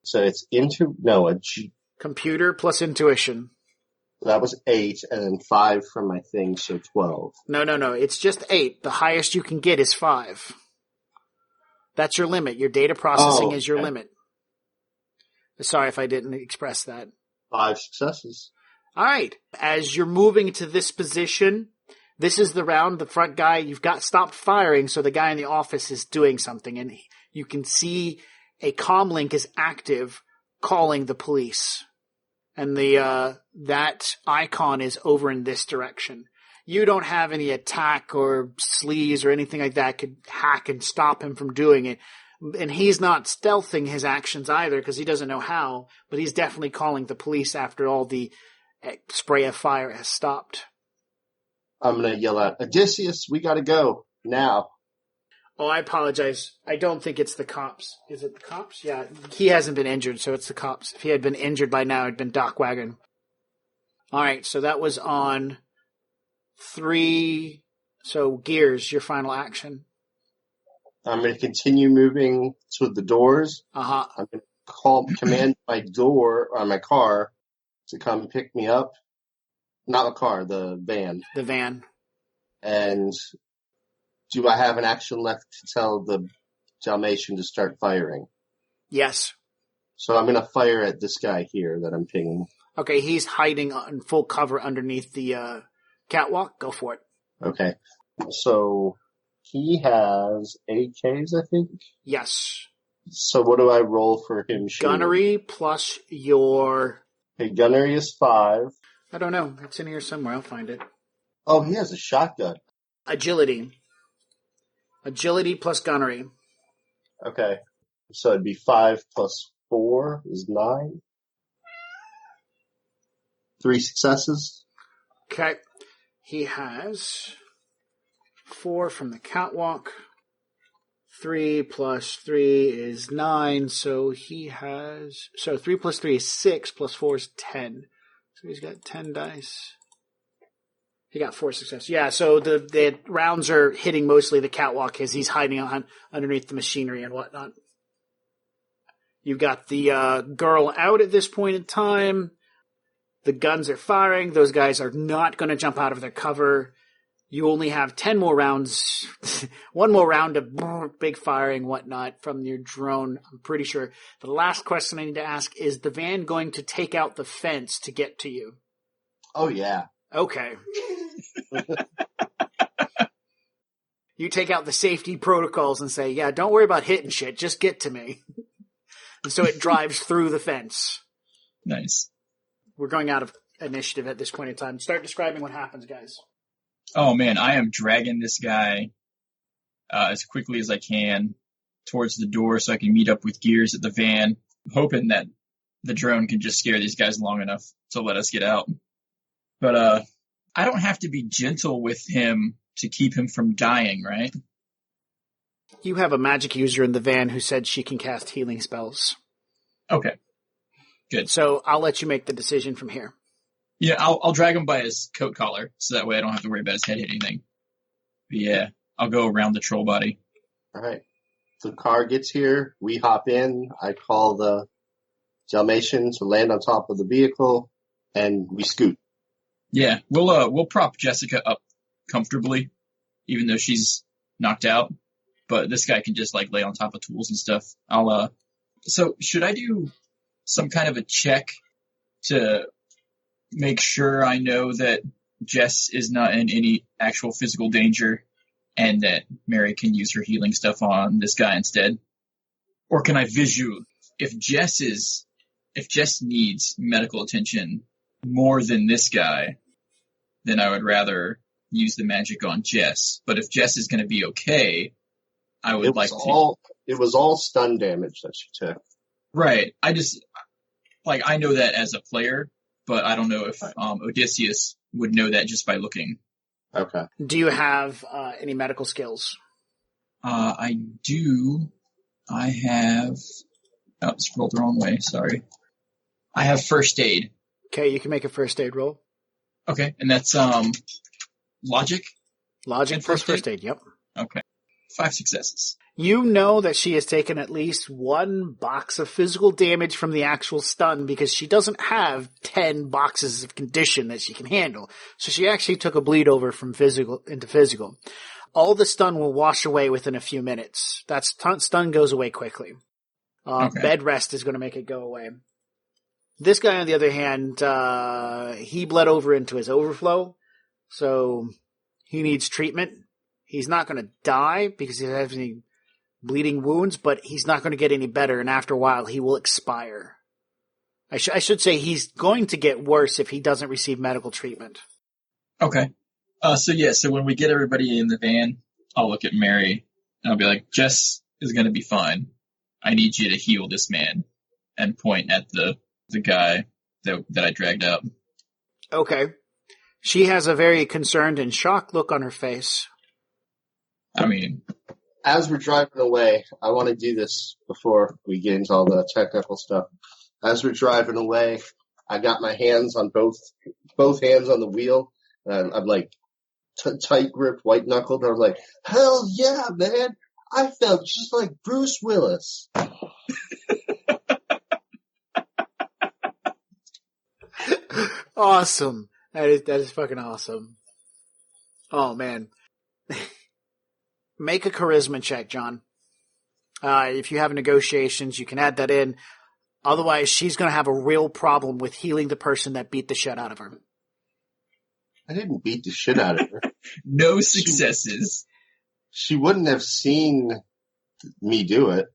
So it's computer plus intuition. That was 8, and then 5 from my thing, so 12. No. It's just 8. The highest you can get is 5. That's your limit. Your data processing is your limit. Sorry if I didn't express that. 5 successes. All right. As you're moving to this position, this is the round. The front guy, you've got stopped firing, so the guy in the office is doing something, and you can see a comm link is active calling the police. And that icon is over in this direction. You don't have any attack or sleaze or anything like that could hack and stop him from doing it. And he's not stealthing his actions either because he doesn't know how, but he's definitely calling the police after all the spray of fire has stopped. I'm going to yell out, Odysseus, we got to go now. Oh, I apologize. I don't think it's the cops. Is it the cops? Yeah, he hasn't been injured, so it's the cops. If he had been injured by now, it'd been Doc Wagon. All right, so that was on 3. So Gears, your final action. I'm going to continue moving to the doors. Uh-huh. I'm going to command my car to come pick me up. Not a car, the van. The van. And do I have an action left to tell the Dalmatian to start firing? Yes. So I'm going to fire at this guy here that I'm pinging. Okay, he's hiding in full cover underneath the catwalk. Go for it. Okay. So he has AKs, I think? Yes. So what do I roll for him shooting? Gunnery plus your... Okay, gunnery is 5. I don't know. It's in here somewhere. I'll find it. Oh, he has a shotgun. Agility. Agility plus gunnery. Okay. So it'd be 5 plus 4 is 9. 3 successes. Okay. He has 4 from the catwalk. 3 plus 3 is 9. So he has... So 3 plus 3 is 6 plus 4 is 10. So he's got 10 dice. He got 4 successes. Yeah, so the rounds are hitting mostly the catwalk as he's hiding underneath the machinery and whatnot. You've got the girl out at this point in time. The guns are firing. Those guys are not going to jump out of their cover. You only have 10 more rounds, one more round of big firing, whatnot, from your drone. I'm pretty sure. The last question I need to ask, is the van going to take out the fence to get to you? Oh, yeah. Okay. You take out the safety protocols and say, yeah, don't worry about hitting shit, just get to me. And so it drives through the fence. Nice. We're going out of initiative at this point in time. Start describing what happens, guys. Oh man, I am dragging this guy as quickly as I can towards the door so I can meet up with Gears at the van, hoping that the drone can just scare these guys long enough to let us get out. But I don't have to be gentle with him to keep him from dying, right? You have a magic user in the van who said she can cast healing spells. Okay. Good. So I'll let you make the decision from here. Yeah, I'll drag him by his coat collar, so that way I don't have to worry about his head hitting anything. But yeah, I'll go around the troll body. All right. The car gets here. We hop in. I call the Dalmatian to land on top of the vehicle, and we scoot. Yeah, we'll prop Jessica up comfortably, even though she's knocked out. But this guy can just like lay on top of tools and stuff. So should I do some kind of a check to make sure I know that Jess is not in any actual physical danger and that Mary can use her healing stuff on this guy instead? Or can I visual, if Jess needs medical attention more than this guy, then I would rather use the magic on Jess. But if Jess is going to be okay, I would like to... It was all stun damage that she took. Right. I know that as a player, but I don't know if Odysseus would know that just by looking. Okay. Do you have any medical skills? I do. I have... Oh, scrolled the wrong way. Sorry. I have first aid. Okay, you can make a first aid roll. Okay, and that's logic? Logic plus first aid, yep. Okay. 5 successes. You know that she has taken at least 1 box of physical damage from the actual stun because she doesn't have 10 boxes of condition that she can handle. So she actually took a bleed over from physical into physical. All the stun will wash away within a few minutes. That stun goes away quickly. Okay. Bed rest is going to make it go away. This guy, on the other hand, he bled over into his overflow, so he needs treatment. He's not going to die because he has any bleeding wounds, but he's not going to get any better, and after a while, he will expire. I should say he's going to get worse if he doesn't receive medical treatment. Okay. So when we get everybody in the van, I'll look at Mary, and I'll be like, Jess is going to be fine. I need you to heal this man, and point at the guy that I dragged out. Okay. She has a very concerned and shocked look on her face. I mean... As we're driving away, I want to do this before we get into all the technical stuff. As we're driving away, I got my hands on both hands on the wheel, and I'm like tight grip, white knuckled. I'm like, hell yeah, man! I felt just like Bruce Willis. Awesome. That is fucking awesome. Oh man. Make a charisma check, John. If you have negotiations, you can add that in. Otherwise, she's going to have a real problem with healing the person that beat the shit out of her. I didn't beat the shit out of her. No successes. She wouldn't have seen me do it.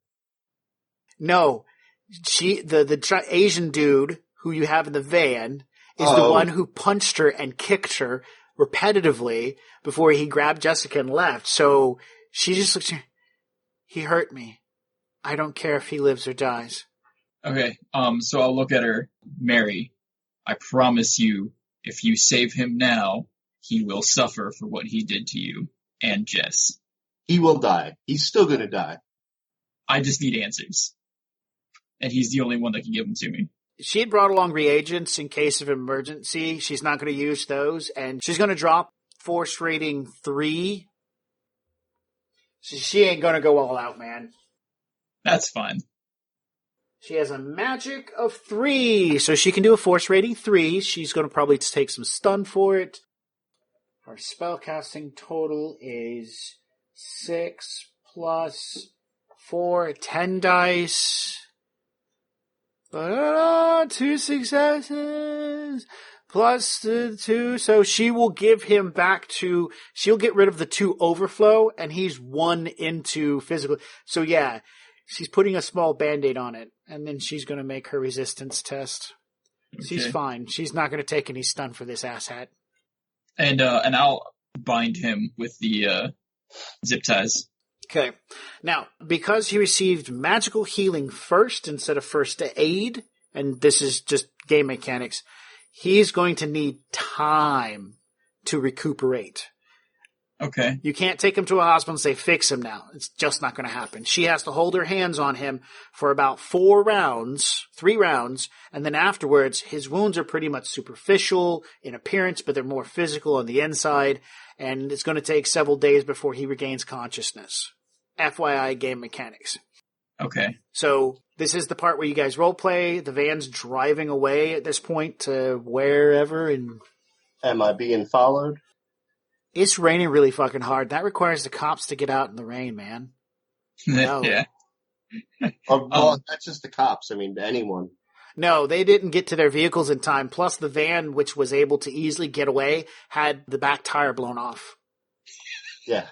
No, the Asian dude who you have in the van is the one who punched her and kicked her repetitively before he grabbed Jessica and left. So she just looks, he hurt me. I don't care if he lives or dies. Okay, so I'll look at her. Mary, I promise you, if you save him now, he will suffer for what he did to you and Jess. He will die. He's still gonna die. I just need answers. And he's the only one that can give them to me. She had brought along reagents in case of emergency. She's not going to use those, and she's going to drop force rating 3. So she ain't going to go all out, man. That's fine. She has a magic of 3, so she can do a force rating 3. She's going to probably take some stun for it. Her spellcasting total is 6 plus 4, 10 dice. 2 successes plus the 2. So she will give him back to, she'll get rid of the 2 overflow, and he's 1 into physical. So yeah, she's putting a small band-aid on it, and then she's going to make her resistance test. Okay. She's fine. She's not going to take any stun for this asshat. And I'll bind him with the zip ties. Okay. Now, because he received magical healing first instead of first aid, and this is just game mechanics, he's going to need time to recuperate. Okay. You can't take him to a hospital and say, fix him now. It's just not going to happen. She has to hold her hands on him for about 3 rounds, and then afterwards, his wounds are pretty much superficial in appearance, but they're more physical on the inside, and it's going to take several days before he regains consciousness. FYI, game mechanics. Okay. So this is the part where you guys roleplay. The van's driving away at this point to wherever. And am I being followed? It's raining really fucking hard. That requires the cops to get out in the rain, man. No. Yeah. Well, that's just the cops. I mean, anyone. No, they didn't get to their vehicles in time. Plus, the van, which was able to easily get away, had the back tire blown off. Yeah.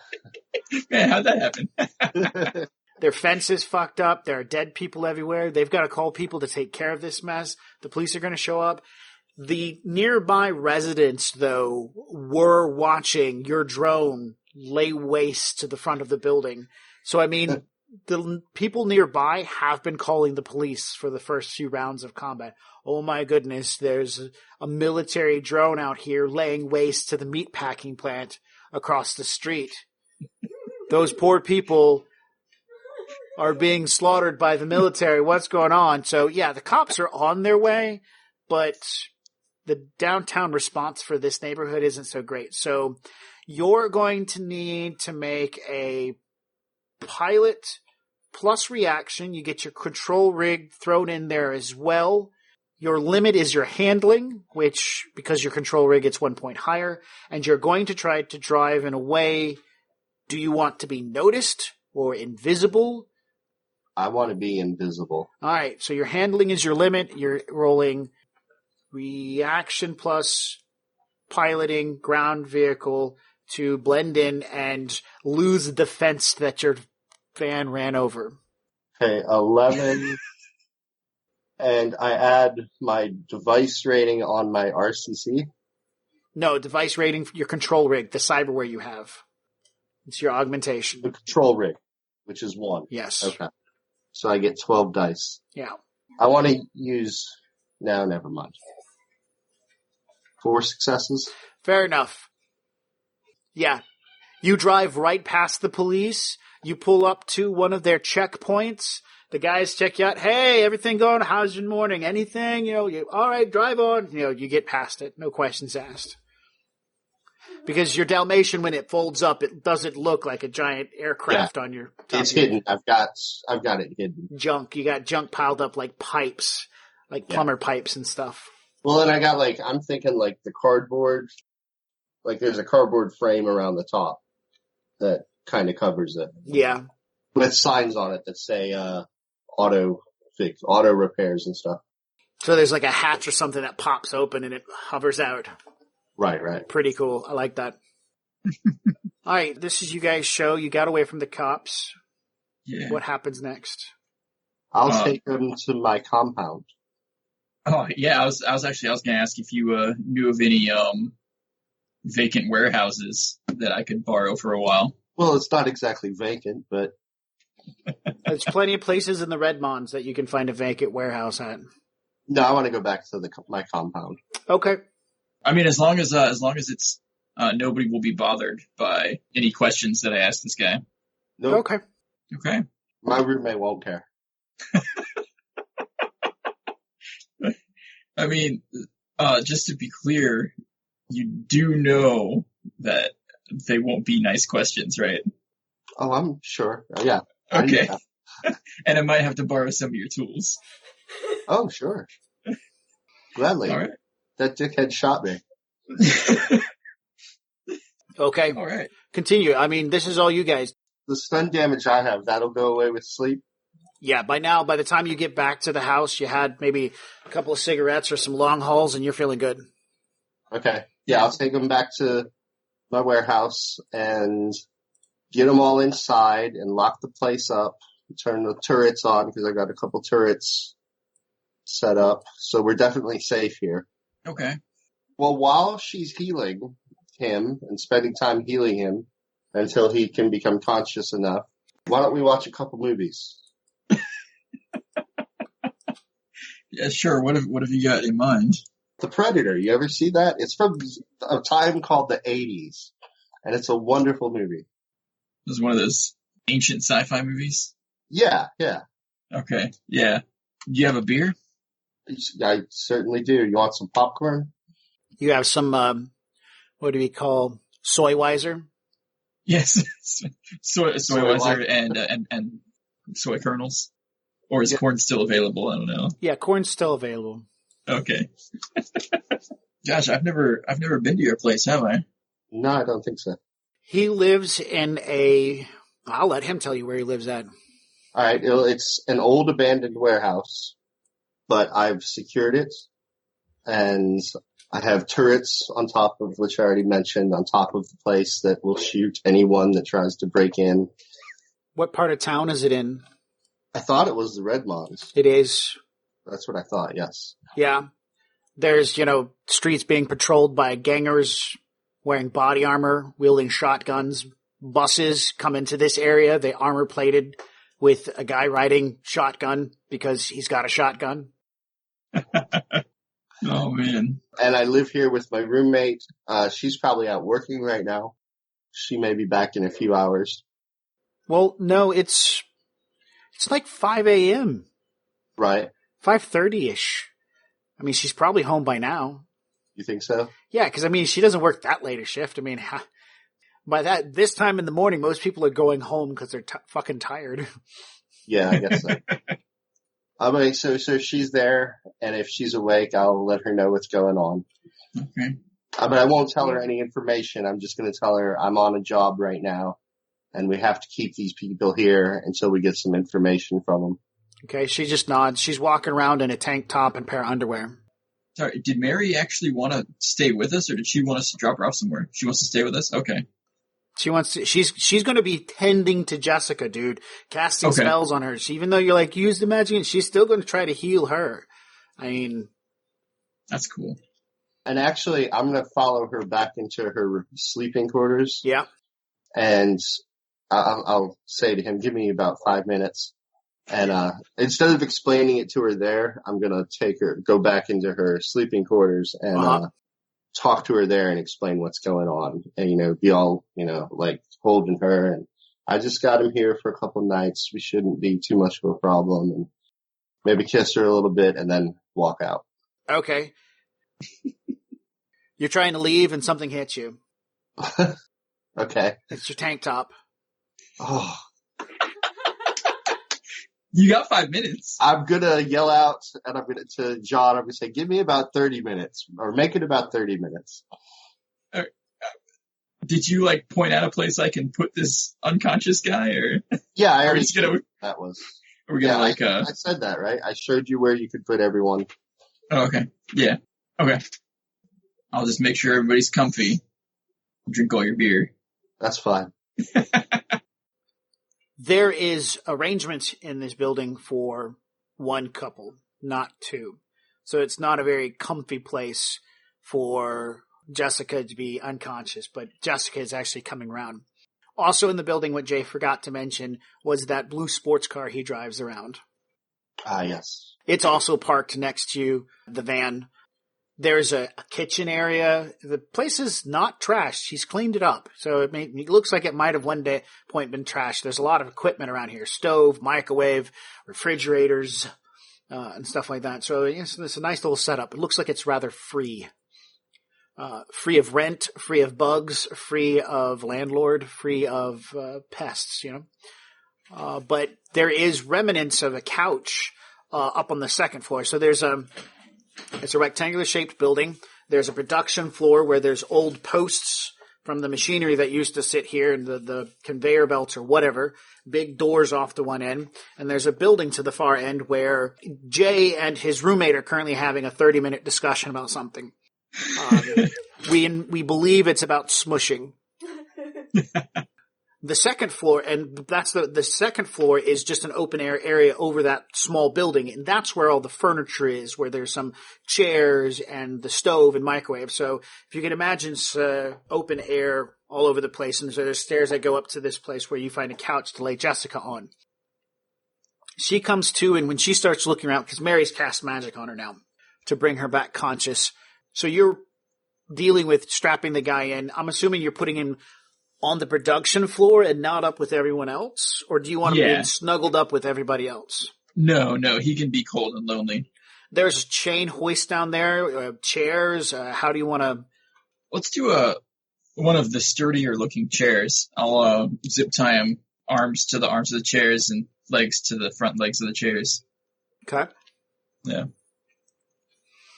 Man, how'd that happen? Their fence is fucked up. There are dead people everywhere. They've got to call people to take care of this mess. The police are going to show up. The nearby residents, though, were watching your drone lay waste to the front of the building. So, I mean, the people nearby have been calling the police for the first few rounds of combat. Oh my goodness, there's a military drone out here laying waste to the meatpacking plant across the street. Those poor people are being slaughtered by the military. What's going on? So, yeah, the cops are on their way, but the downtown response for this neighborhood isn't so great. So you're going to need to make a pilot plus reaction. You get your control rig thrown in there as well. Your limit is your handling, which, because your control rig gets 1 point higher, and you're going to try to drive in a way. Do you want to be noticed or invisible? I want to be invisible. All right, so your handling is your limit. You're rolling reaction plus piloting ground vehicle to blend in and lose the fence that your van ran over. Okay, 11. And I add my device rating on my RCC? No, device rating, your control rig, the cyberware you have. It's your augmentation. The control rig, which is 1. Yes. Okay. So I get 12 dice. Yeah. I want to use... No, never mind. 4 successes? Fair enough. Yeah. You drive right past the police. You pull up to one of their checkpoints. The guys check you out. Hey, everything going? How's your morning? Anything? All right, drive on. You get past it. No questions asked. Because your Dalmatian, when it folds up, it doesn't look like a giant aircraft on your top. It's hidden. I've got it hidden. Junk. You got junk piled up like pipes, like plumber pipes and stuff. Well, and I got I'm thinking the cardboard, there's a cardboard frame around the top that kind of covers it. Yeah. With signs on it that say, auto like auto repairs and stuff. So there's like a hatch or something that pops open and it hovers out. Right. Pretty cool. I like that. All right, this is you guys' show. You got away from the cops. Yeah. What happens next? I'll take them to my compound. Oh yeah, I was going to ask if you knew of any vacant warehouses that I could borrow for a while. Well, it's not exactly vacant, but There's plenty of places in the Redmonds that you can find a vacant warehouse at. no, I want to go back to my compound. Okay. I mean, as long as it's nobody will be bothered by any questions that I ask this guy. Nope. Okay. My roommate won't care. I mean, just to be clear, you do know that they won't be nice questions, right? Oh, I'm sure. Yeah. Okay. And I might have to borrow some of your tools. Oh, sure. Gladly. All right. That dickhead shot me. Okay. All right. Continue. I mean, this is all you guys. The stun damage I have, that'll go away with sleep? Yeah, by the time you get back to the house, you had maybe a couple of cigarettes or some long hauls and you're feeling good. Okay. Yeah, I'll take them back to my warehouse and get them all inside and lock the place up. Turn the turrets on because I got a couple turrets set up. So we're definitely safe here. Okay. Well, while she's healing him and spending time healing him until he can become conscious enough, why don't we watch a couple movies? Yeah, sure. What have you got in mind? The Predator. You ever see that? It's from a time called the 80s, and it's a wonderful movie. This is one of those ancient sci-fi movies? Yeah. Okay. Yeah. Do you have a beer? I certainly do. You want some popcorn? You have some, what do we call, Soy-Weiser? Yes. soy and soy kernels. Or is corn still available? I don't know. Yeah, corn's still available. Okay. Gosh, I've never been to your place, have I? No, I don't think so. He lives in I'll let him tell you where he lives at. All right. It's an old abandoned warehouse, but I've secured it, and I have turrets on top of, which I already mentioned, on top of the place that will shoot anyone that tries to break in. What part of town is it in? I thought it was the Redmonds. It is. That's what I thought, yes. Yeah. There's, streets being patrolled by gangers wearing body armor, wielding shotguns. Buses come into this area. They armor plated with a guy riding shotgun because he's got a shotgun. Oh, man. And I live here with my roommate. She's probably out working right now. She may be back in a few hours. Well, no, it's like 5 a.m. Right. 5:30-ish. I mean, she's probably home by now. You think so? Yeah, because, she doesn't work that late a shift. By this time in the morning, most people are going home because they're fucking tired. Yeah, I guess so. So she's there, and if she's awake, I'll let her know what's going on. Okay. But I won't tell her any information. I'm just going to tell her I'm on a job right now, and we have to keep these people here until we get some information from them. Okay, she just nods. She's walking around in a tank top and pair of underwear. Sorry, did Mary actually want to stay with us, or did she want us to drop her off somewhere? She wants to stay with us? Okay. She wants to. She's going to be tending to Jessica, dude, casting spells on her. Even though you're like, use the magic, she's still going to try to heal her. That's cool. And actually, I'm going to follow her back into her sleeping quarters. Yeah. And I'll say to him, give me about 5 minutes. And instead of explaining it to her there, I'm going to go back into her sleeping quarters and talk to her there and explain what's going on. And, be all, like holding her. And I just got him here for a couple nights. We shouldn't be too much of a problem. And maybe kiss her a little bit and then walk out. Okay. You're trying to leave and something hits you. Okay. It's your tank top. Oh. You got 5 minutes. I'm going to yell out and to John, I'm going to say, give me about 30 minutes or make it about 30 minutes. Did you point out a place I can put this unconscious guy or? Yeah, I already that was. We're gonna I said that, right? I showed you where you could put everyone. Oh, okay. Yeah. Okay. I'll just make sure everybody's comfy. Drink all your beer. That's fine. There is arrangements in this building for one couple, not two. So it's not a very comfy place for Jessica to be unconscious, but Jessica is actually coming around. Also in the building, what Jay forgot to mention was that blue sports car he drives around. Ah, yes. It's also parked next to the van. There's a kitchen area. The place is not trashed. She's cleaned it up. So it looks like it might have one point been trashed. There's a lot of equipment around here. Stove, microwave, refrigerators, and stuff like that. So it's a nice little setup. It looks like it's rather free. Free of rent, free of bugs, free of landlord, free of pests, but there is remnants of a couch up on the second floor. So it's a rectangular shaped building. There's a production floor where there's old posts from the machinery that used to sit here and the conveyor belts or whatever, big doors off to one end. And there's a building to the far end where Jay and his roommate are currently having a 30-minute discussion about something. We believe it's about smushing. The second floor, and that's the second floor is just an open air area over that small building, and that's where all the furniture is, where there's some chairs and the stove and microwave. So if you can imagine open air all over the place, and so there's stairs that go up to this place where you find a couch to lay Jessica on. She comes to, and when she starts looking around, because Mary's cast magic on her now to bring her back conscious. So you're dealing with strapping the guy in. I'm assuming you're putting him on the production floor and not up with everyone else? Or do you want him being snuggled up with everybody else? No, he can be cold and lonely. There's a chain hoist down there, chairs. How do you want to... Let's do one of the sturdier looking chairs. I'll zip tie him arms to the arms of the chairs and legs to the front legs of the chairs. Okay. Yeah.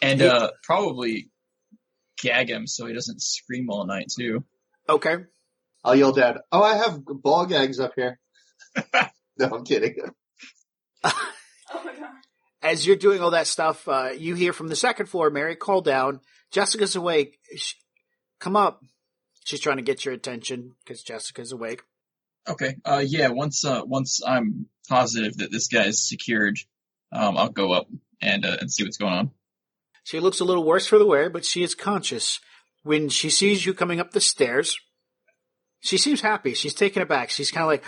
And probably gag him so he doesn't scream all night too. Okay. I'll yell, Dad, oh, I have ball gags up here. No, I'm kidding. Oh my God. As you're doing all that stuff, you hear from the second floor, Mary, call down. Jessica's awake. Come up. She's trying to get your attention because Jessica's awake. Okay. Once I'm positive that this guy's secured, I'll go up and see what's going on. She looks a little worse for the wear, but she is conscious. When she sees you coming up the stairs, she seems happy. She's taken aback. She's kind of like,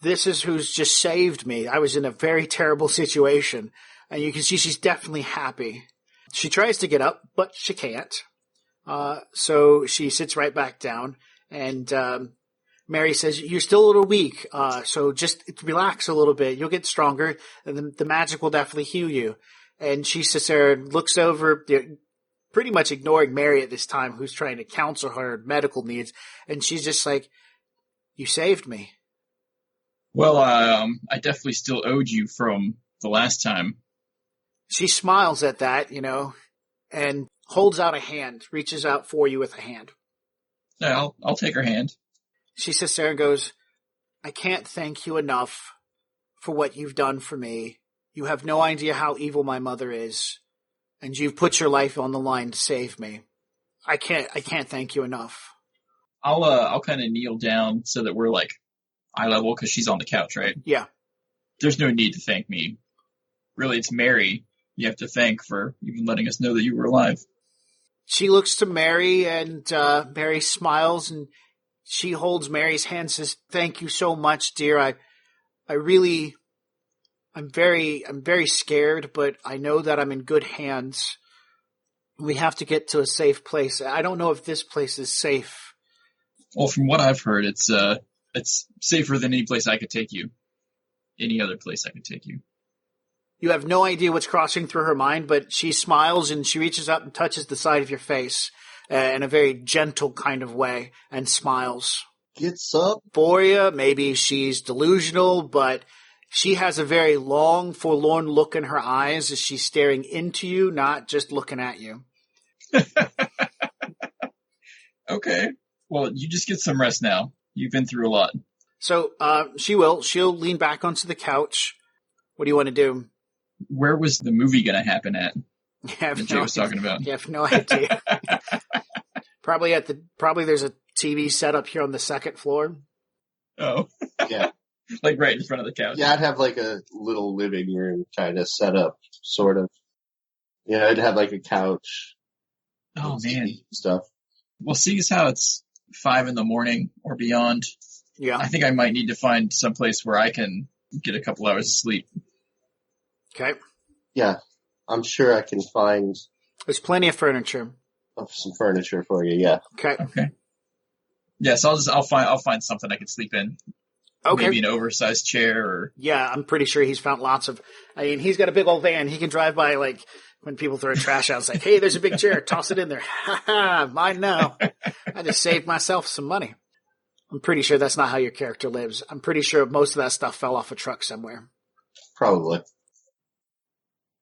this is who's just saved me. I was in a very terrible situation. And you can see she's definitely happy. She tries to get up, but she can't. So she sits right back down. And Mary says, you're still a little weak. So just relax a little bit. You'll get stronger. And the magic will definitely heal you. And she sits there and looks over, pretty much ignoring Mary at this time, who's trying to counsel her medical needs. And she's just like, you saved me. Well, I definitely still owed you from the last time. She smiles at that, and holds out a hand, reaches out for you with a hand. Yeah, I'll take her hand. She sits there and goes, I can't thank you enough for what you've done for me. You have no idea how evil my mother is. And you've put your life on the line to save me. I can't thank you enough. I'll kind of kneel down so that we're like eye level because she's on the couch, right? Yeah. There's no need to thank me. Really, it's Mary you have to thank for even letting us know that you were alive. She looks to Mary, and Mary smiles, and she holds Mary's hand and says, thank you so much, dear. I'm very scared, but I know that I'm in good hands. We have to get to a safe place. I don't know if this place is safe. Well, from what I've heard, it's safer than any place I could take you. Any other place I could take you. You have no idea what's crossing through her mind, but she smiles and she reaches up and touches the side of your face in a very gentle kind of way and smiles. Gets up. For you, maybe she's delusional, but she has a very long, forlorn look in her eyes as she's staring into you, not just looking at you. Okay. Well, you just get some rest now. You've been through a lot. So she'll lean back onto the couch What do you want to do? Where was the movie going to happen at? That Jay was talking about. You have no idea. Probably there's a TV set up here on the second floor. Oh. Yeah. Like right in front of the couch. Yeah, I'd have like a little living room kind of set up, sort of. Yeah, I'd have like a couch. Oh, man. Stuff. Well, seeing as how it's 5 a.m. or beyond, yeah, I think I might need to find someplace where I can get a couple hours of sleep. Okay. Yeah, I'm sure I can find. There's plenty of furniture. Some furniture for you, yeah. Okay. Yeah, so I'll find something I can sleep in. Okay. Maybe an oversized chair or. Yeah, I'm pretty sure he's found lots of. I mean, he's got a big old van. He can drive by like when people throw trash out. It's like, hey, there's a big chair. Toss it in there. Ha ha! Mine now. I just saved myself some money. I'm pretty sure that's not how your character lives. I'm pretty sure most of that stuff fell off a truck somewhere. Probably.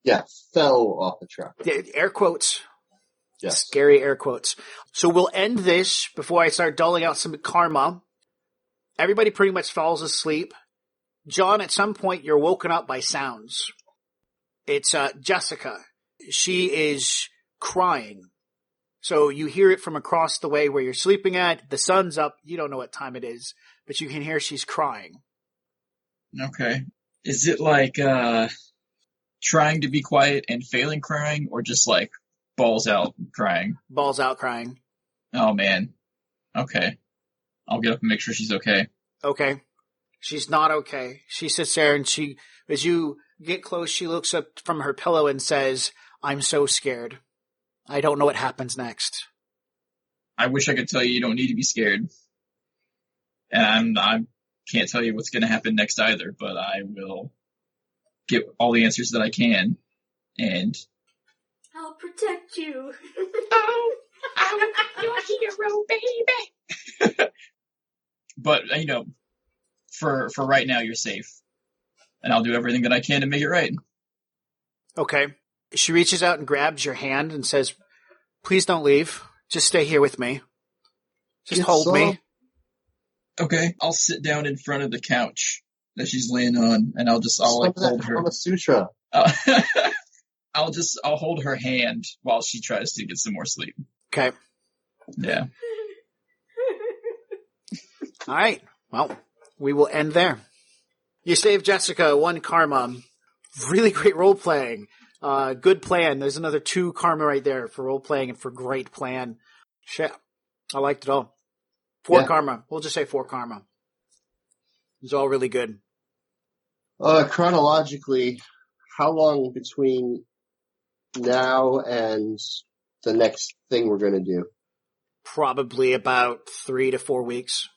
Yeah, fell off the truck. Yeah, air quotes. Yes. Scary air quotes. So we'll end this before I start doling out some karma. Everybody pretty much falls asleep. John, at some point, you're woken up by sounds. It's Jessica. She is crying. So you hear it from across the way where you're sleeping at. The sun's up. You don't know what time it is, but you can hear she's crying. Okay. Is it like trying to be quiet and failing crying, or just like balls out crying? Balls out crying. Oh, man. Okay. I'll get up and make sure she's okay. Okay. She's not okay. She sits there and as you get close, she looks up from her pillow and says, I'm so scared. I don't know what happens next. I wish I could tell you don't need to be scared. And I can't tell you what's going to happen next either, but I will get all the answers that I can. And I'll protect you. Oh, you're a hero, baby. But, for right now, you're safe. And I'll do everything that I can to make it right. Okay. She reaches out and grabs your hand and says, please don't leave. Just stay here with me. Just hold me. Okay. I'll sit down in front of the couch that she's laying on, and I'll hold her. Kama Sutra. I'll hold her hand while she tries to get some more sleep. Okay. Yeah. All right. Well, we will end there. You saved Jessica 1 karma. Really great role playing. Good plan. There's another 2 karma right there for role playing and for great plan. Shit. I liked it all. 4 karma. We'll just say 4 karma. It was all really good. Chronologically, how long between now and the next thing we're going to do? Probably about 3 to 4 weeks.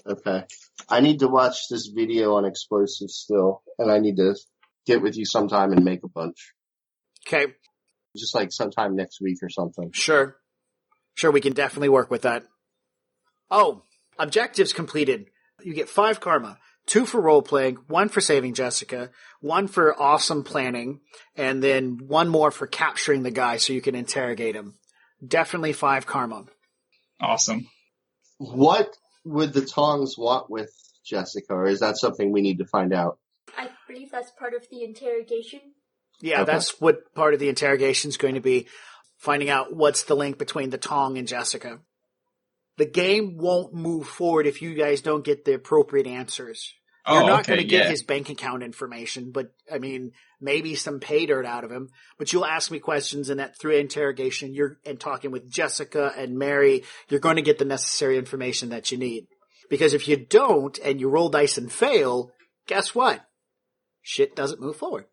Okay. I need to watch this video on explosives still, and I need to get with you sometime and make a bunch. Okay. Just like sometime next week or something. Sure, we can definitely work with that. Oh, objectives completed. You get 5 karma. 2 for role-playing, 1 for saving Jessica, 1 for awesome planning, and then 1 more for capturing the guy so you can interrogate him. Definitely 5 karma. Awesome. What would the Tongs want with Jessica, or is that something we need to find out? I believe that's part of the interrogation. Yeah, Okay. That's what part of the interrogation is going to be, finding out what's the link between the Tong and Jessica. The game won't move forward if you guys don't get the appropriate answers. You're not going to get his bank account information, but, I mean, maybe some pay dirt out of him. But you'll ask me questions, and that through interrogation, and talking with Jessica and Mary, you're going to get the necessary information that you need. Because if you don't, and you roll dice and fail, guess what? Shit doesn't move forward.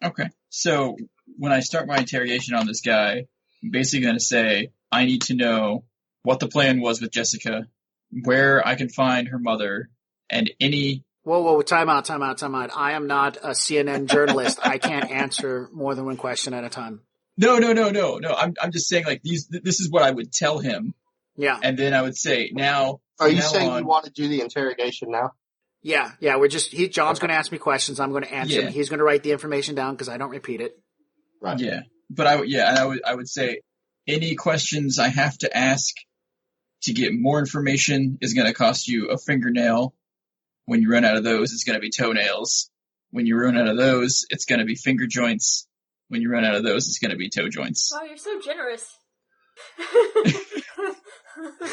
Okay. So when I start my interrogation on this guy, I'm basically going to say, I need to know what the plan was with Jessica, where I can find her mother, and any... Whoa, time out. I am not a CNN journalist. I can't answer more than 1 question at a time. No. I'm just saying, like, this is what I would tell him. Yeah. And then I would say, now... Are you saying you want to do the interrogation now? Yeah, John's going to ask me questions. I'm going to answer them. He's going to write the information down because I don't repeat it. Right. Yeah. But I would say any questions I have to ask to get more information is going to cost you a fingernail. When you run out of those, it's going to be toenails. When you run out of those, it's going to be finger joints. When you run out of those, it's going to be toe joints. Wow, you're so generous.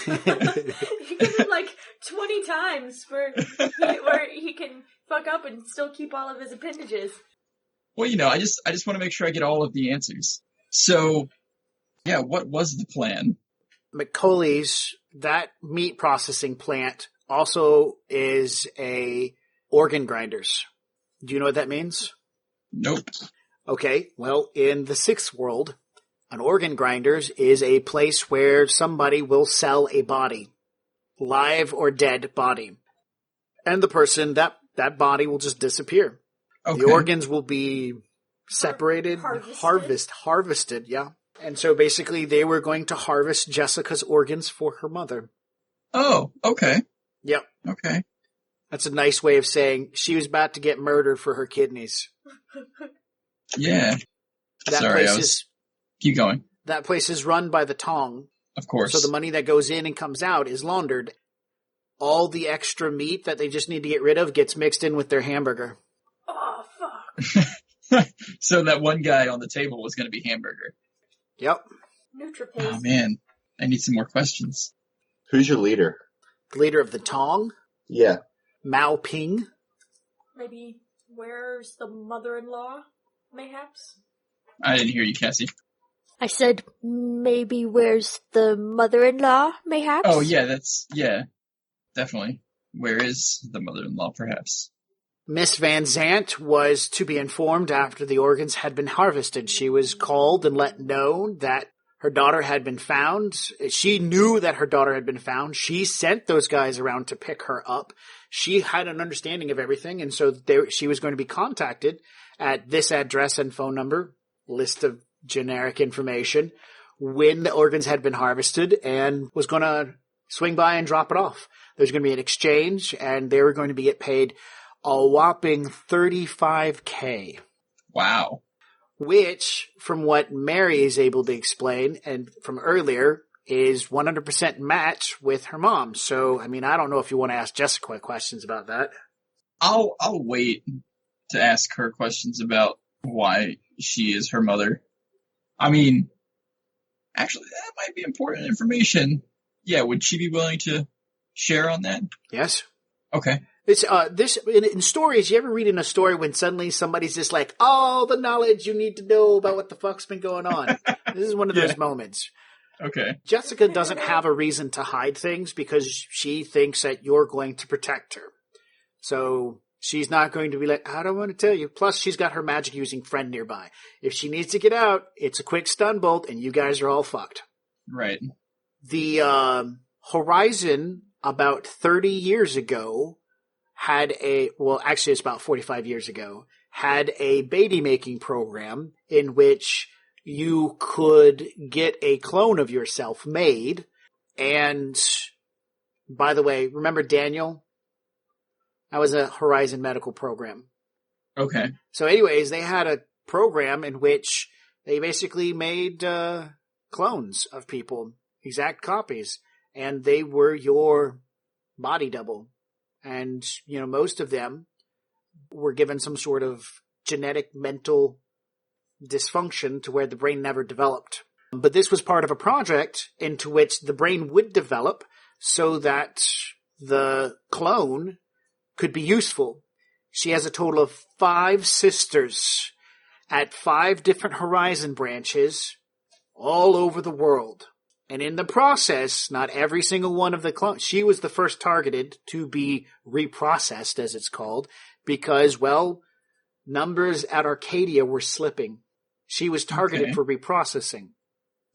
You give him like 20 times where he can fuck up and still keep all of his appendages. Well, I just want to make sure I get all of the answers. So, yeah, what was the plan? McCauley's, that meat processing plant, also is a organ grinders. Do you know what that means? Nope. Okay, well, in the sixth world, an organ grinders is a place where somebody will sell a body, live or dead body. And the person, that body will just disappear. Okay. The organs will be separated, harvested, yeah. And so basically they were going to harvest Jessica's organs for her mother. Oh, okay. Yep. Okay. That's a nice way of saying she was about to get murdered for her kidneys. Yeah. Keep going. That place is run by the Tong. Of course. So the money that goes in and comes out is laundered. All the extra meat that they just need to get rid of gets mixed in with their hamburger. Oh, fuck. So that one guy on the table was going to be hamburger. Yep. NutriPaste. Oh, man. I need some more questions. Who's your leader? The leader of the Tong? Yeah. Mao Ping. Maybe where's the mother-in-law, mayhaps? I didn't hear you, Cassie. I said, maybe where's the mother-in-law, mayhaps? Oh, yeah, definitely. Where is the mother-in-law, perhaps? Miss Van Zant was to be informed after the organs had been harvested. She was called and let know that her daughter had been found. She knew that her daughter had been found. She sent those guys around to pick her up. She had an understanding of everything, and so she was going to be contacted at this address and phone number, list of generic information, when the organs had been harvested, and was going to swing by and drop it off. There's going to be an exchange, and they were going to get paid a whopping $35,000. Wow. Which, from what Mary is able to explain, and from earlier, is 100% match with her mom. So, I mean, I don't know if you want to ask Jessica questions about that. I'll wait to ask her questions about why she is her mother. I mean, actually, that might be important information. Yeah, would she be willing to share on that? Yes. Okay. It's in stories. You ever read in a story when suddenly somebody's just like, all the knowledge you need to know about what the fuck's been going on. This is one of those moments. Okay. Jessica doesn't have a reason to hide things because she thinks that you're going to protect her. So she's not going to be like, I don't want to tell you. Plus, she's got her magic using friend nearby. If she needs to get out, it's a quick stun bolt and you guys are all fucked. Right. The Horizon about 30 years ago actually it's about 45 years ago, had a baby making program in which you could get a clone of yourself made. And by the way, remember Daniel? That was a Horizon medical program. Okay. So anyways, they had a program in which they basically made clones of people, exact copies, and they were your body double. And, most of them were given some sort of genetic mental dysfunction to where the brain never developed. But this was part of a project into which the brain would develop so that the clone could be useful. She has a total of 5 sisters at 5 different Horizon branches all over the world. And in the process, not every single one of the clones, she was the first targeted to be reprocessed, as it's called, because, numbers at Arcadia were slipping. She was targeted for reprocessing.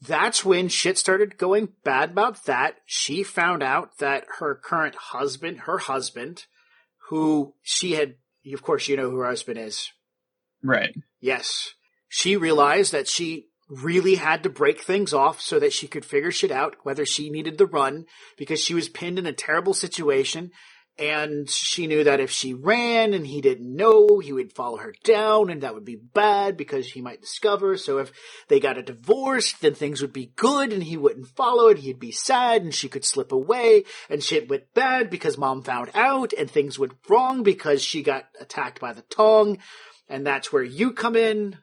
That's when shit started going bad about that. She found out that her husband, who she had, of course you know who her husband is. Right. Yes. She realized that she really had to break things off so that she could figure shit out, whether she needed the run, because she was pinned in a terrible situation, And she knew that if she ran and he didn't know, he would follow her down, and that would be bad because he might discover. So if they got a divorce, then things would be good and he wouldn't follow it. He'd be sad and she could slip away, and shit went bad because Mom found out, and things went wrong because she got attacked by the Tong. And that's where you come in.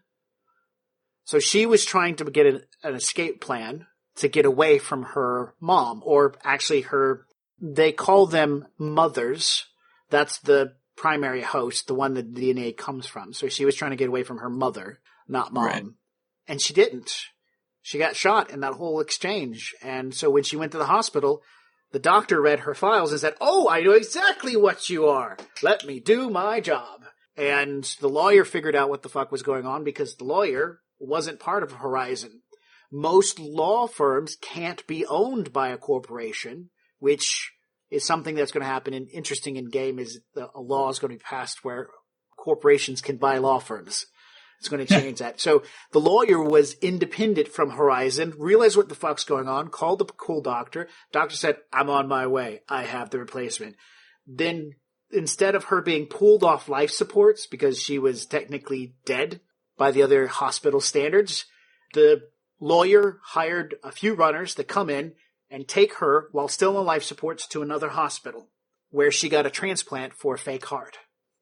So she was trying to get an escape plan to get away from her mom, or actually they call them mothers. That's the primary host, the one that the DNA comes from. So she was trying to get away from her mother, not mom. Right. And she didn't. She got shot in that whole exchange. And so when she went to the hospital, the doctor read her files and said, "Oh, I know exactly what you are. Let me do my job." And the lawyer figured out what the fuck was going on because the lawyer wasn't part of Horizon. Most law firms can't be owned by a corporation, which is something that's going to happen and interesting in game is a law is going to be passed where corporations can buy law firms. It's going to change that. So the lawyer was independent from Horizon, realized what the fuck's going on, called the cool doctor. Doctor said, "I'm on my way. I have the replacement." Then instead of her being pulled off life supports because she was technically dead by the other hospital standards, the lawyer hired a few runners to come in and take her while still on life supports to another hospital where she got a transplant for a fake heart.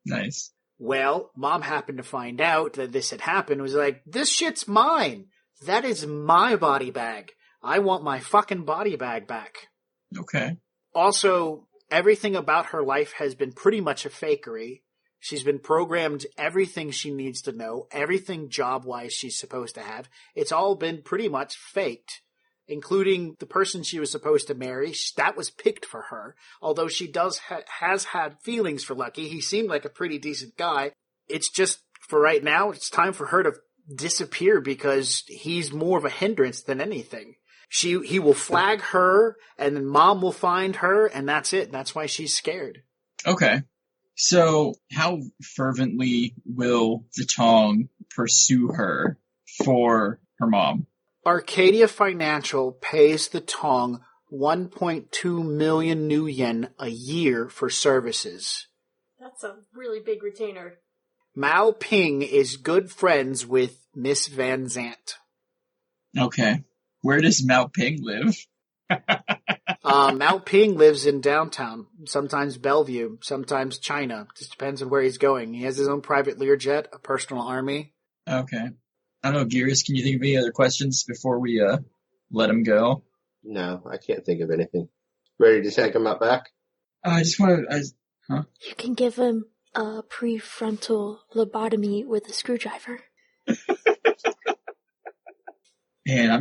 Nice. Well, Mom happened to find out that this had happened, was like, "This shit's mine. That is my body bag. I want my fucking body bag back." Okay. Also, everything about her life has been pretty much a fakery. She's been programmed everything she needs to know, everything job-wise she's supposed to have. It's all been pretty much faked, including the person she was supposed to marry. That was picked for her, although she has had feelings for Lucky. He seemed like a pretty decent guy. It's just, for right now, it's time for her to disappear because he's more of a hindrance than anything. He will flag her, and then Mom will find her, and that's it. That's why she's scared. Okay. So, how fervently will the Tong pursue her for her mom? Arcadia Financial pays the Tong 1.2 million new yen a year for services. That's a really big retainer. Mao Ping is good friends with Miss Van Zant. Okay. Where does Mao Ping live? Mao Ping lives in downtown, sometimes Bellevue, sometimes China. Just depends on where he's going. He has his own private Learjet, a personal army. Okay. I don't know, Gears, can you think of any other questions before we let him go? No, I can't think of anything. Ready to take him out back? I just want to... Huh? You can give him a prefrontal lobotomy with a screwdriver. Man, I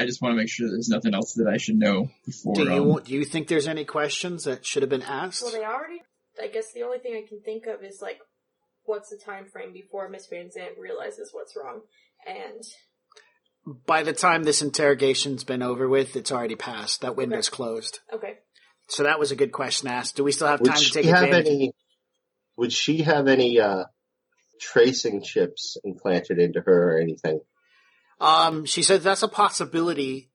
just want to make sure that there's nothing else that I should know before. Do you think there's any questions that should have been asked? Well, I guess the only thing I can think of is, like, what's the time frame before Miss Van Zant realizes what's wrong? And by the time this interrogation's been over with, it's already passed. That window's closed. Okay. So that was a good question asked. Do we still have time to take advantage? Would she have any tracing chips implanted into her or anything? She said that's a possibility.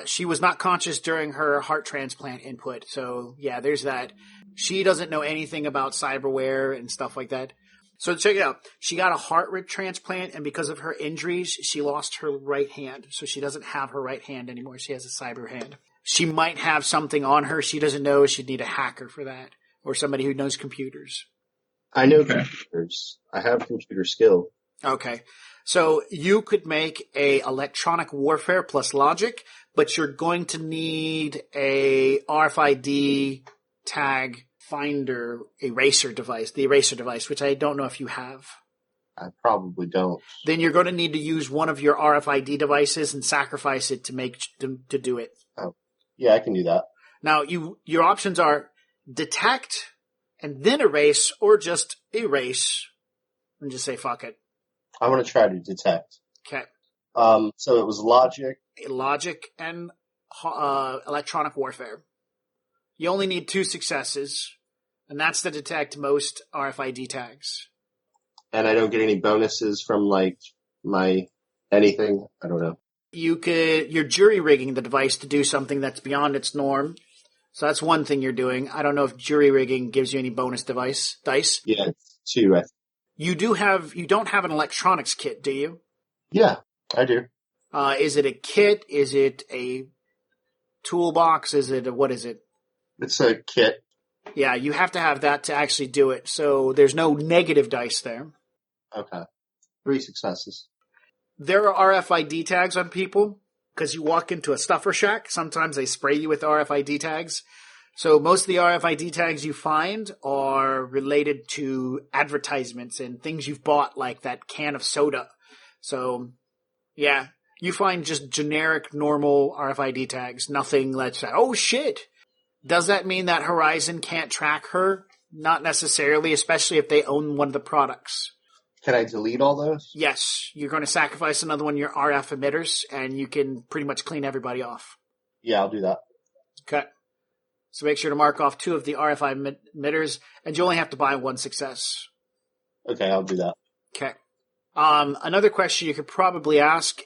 She was not conscious during her heart transplant input. So yeah, there's that. She doesn't know anything about cyberware and stuff like that. So check it out. She got a heart transplant, and because of her injuries, she lost her right hand. So she doesn't have her right hand anymore. She has a cyber hand. She might have something on her she doesn't know. She'd need a hacker for that, or somebody who knows computers. I know computers. I have computer skill. Okay. So you could make a electronic warfare plus logic, but you're going to need a RFID tag finder eraser device, the eraser device, which I don't know if you have. I probably don't. Then you're going to need to use one of your RFID devices and sacrifice it to do it. Oh, yeah, I can do that. Now, your options are detect and then erase, or just erase and just say fuck it. I want to try to detect. Okay. So it was logic. Logic and electronic warfare. You only need 2 successes, and that's to detect most RFID tags. And I don't get any bonuses from, like, my anything? I don't know. You're jury rigging the device to do something that's beyond its norm, So that's one thing you're doing. I don't know if jury rigging gives you any bonus dice. Yeah, it's 2. You don't have an electronics kit, do you? Yeah, I do. Is it a kit? Is it a toolbox? What is it? It's a kit. Yeah, you have to have that to actually do it. So there's no negative dice there. Okay. 3 successes. There are RFID tags on people because you walk into a stuffer shack. Sometimes they spray you with RFID tags. So most of the RFID tags you find are related to advertisements and things you've bought, like that can of soda. So, yeah, you find just generic, normal RFID tags. Nothing that's, oh shit. Does that mean that Horizon can't track her? Not necessarily, especially if they own one of the products. Can I delete all those? Yes, you're going to sacrifice another one of your RF emitters, and you can pretty much clean everybody off. Yeah, I'll do that. Okay. So make sure to mark off 2 of the RFI emitters, and you only have to buy 1 success. Okay, I'll do that. Okay. Another question you could probably ask,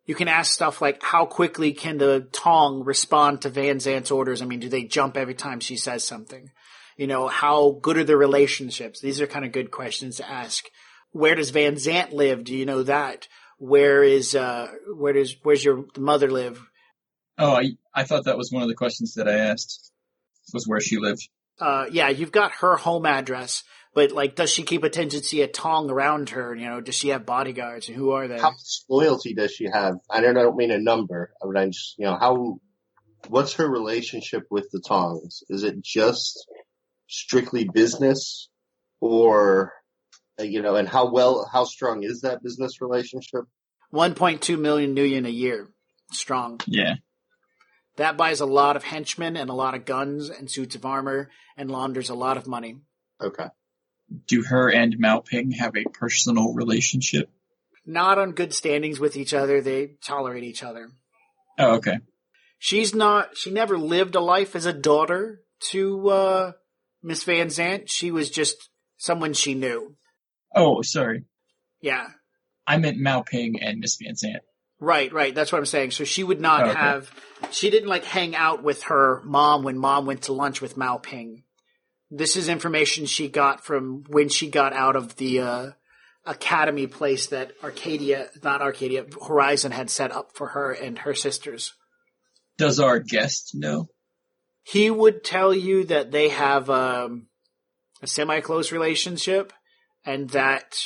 you can ask stuff like, how quickly can the Tong respond to Van Zant's orders? I mean, do they jump every time she says something? You know, how good are the relationships? These are kind of good questions to ask. Where does Van Zant live? Do you know that? Where's your mother live? Oh, I thought that was one of the questions that I asked, was where she lived. Yeah, you've got her home address, but like, does she keep a tendency of Tong around her? You know, does she have bodyguards, and who are they? How much loyalty does she have? I don't mean a number, but I just, what's her relationship with the Tongs? Is it just strictly business, or, and how strong is that business relationship? 1.2 million Nuyen a year, strong. Yeah. That buys a lot of henchmen and a lot of guns and suits of armor and launders a lot of money. Okay. Do her and Mao Ping have a personal relationship? Not on good standings with each other. They tolerate each other. Oh, okay. She never lived a life as a daughter to Miss Van Zant. She was just someone she knew. Oh, sorry. Yeah. I meant Mao Ping and Miss Van Zant. Right. That's what I'm saying. So she would not have, she didn't hang out with her mom when mom went to lunch with Mao Ping. This is information she got from when she got out of the academy place that Horizon had set up for her and her sisters. Does our guest know? He would tell you that they have a semi-close relationship, and that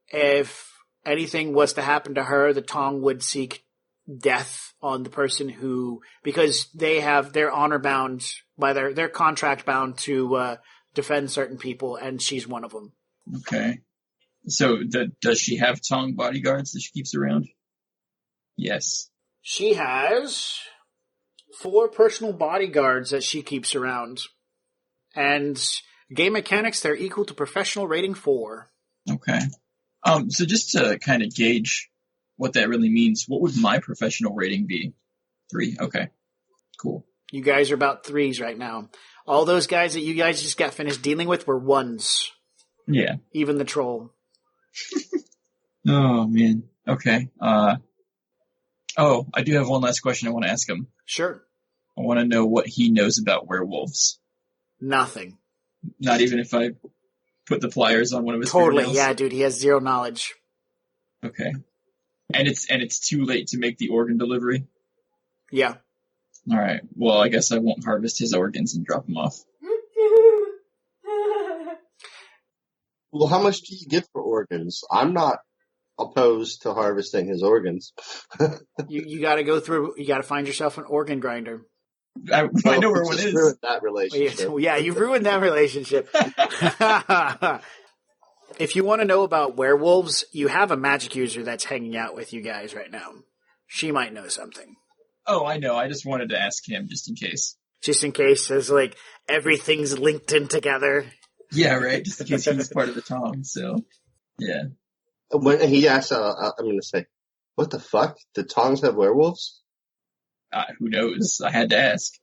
if anything was to happen to her, the Tong would seek death on the person because they're honor bound by their contract bound to defend certain people, and she's one of them. Okay. So does she have Tong bodyguards that she keeps around? Yes. She has 4 personal bodyguards that she keeps around. And game mechanics, they're equal to professional rating 4. Okay. So just to kind of gauge what that really means, what would my professional rating be? 3. Okay. Cool. You guys are about 3s right now. All those guys that you guys just got finished dealing with were 1s. Yeah. Even the troll. Oh, man. Okay. I do have one last question I want to ask him. Sure. I want to know what he knows about werewolves. Nothing. Not even if I put the pliers on one of his Totally, fingernails? yeah, dude. He has 0 knowledge. Okay. And it's too late to make the organ delivery? Yeah. All right. Well, I guess I won't harvest his organs and drop them off. Well, how much do you get for organs? I'm not opposed to harvesting his organs. You got to go through. You got to find yourself an organ grinder. I know where one is. Ruined that relationship. Yeah, you've ruined that relationship. If you want to know about werewolves, you have a magic user that's hanging out with you guys right now. She might know something. Oh, I know. I just wanted to ask him just in case. Just in case, there's everything's linked in together. Yeah, right. Just in case he's part of the Tong. So, yeah. When he asked, I'm going to say, what the fuck? The Tongs have werewolves? Who knows? I had to ask.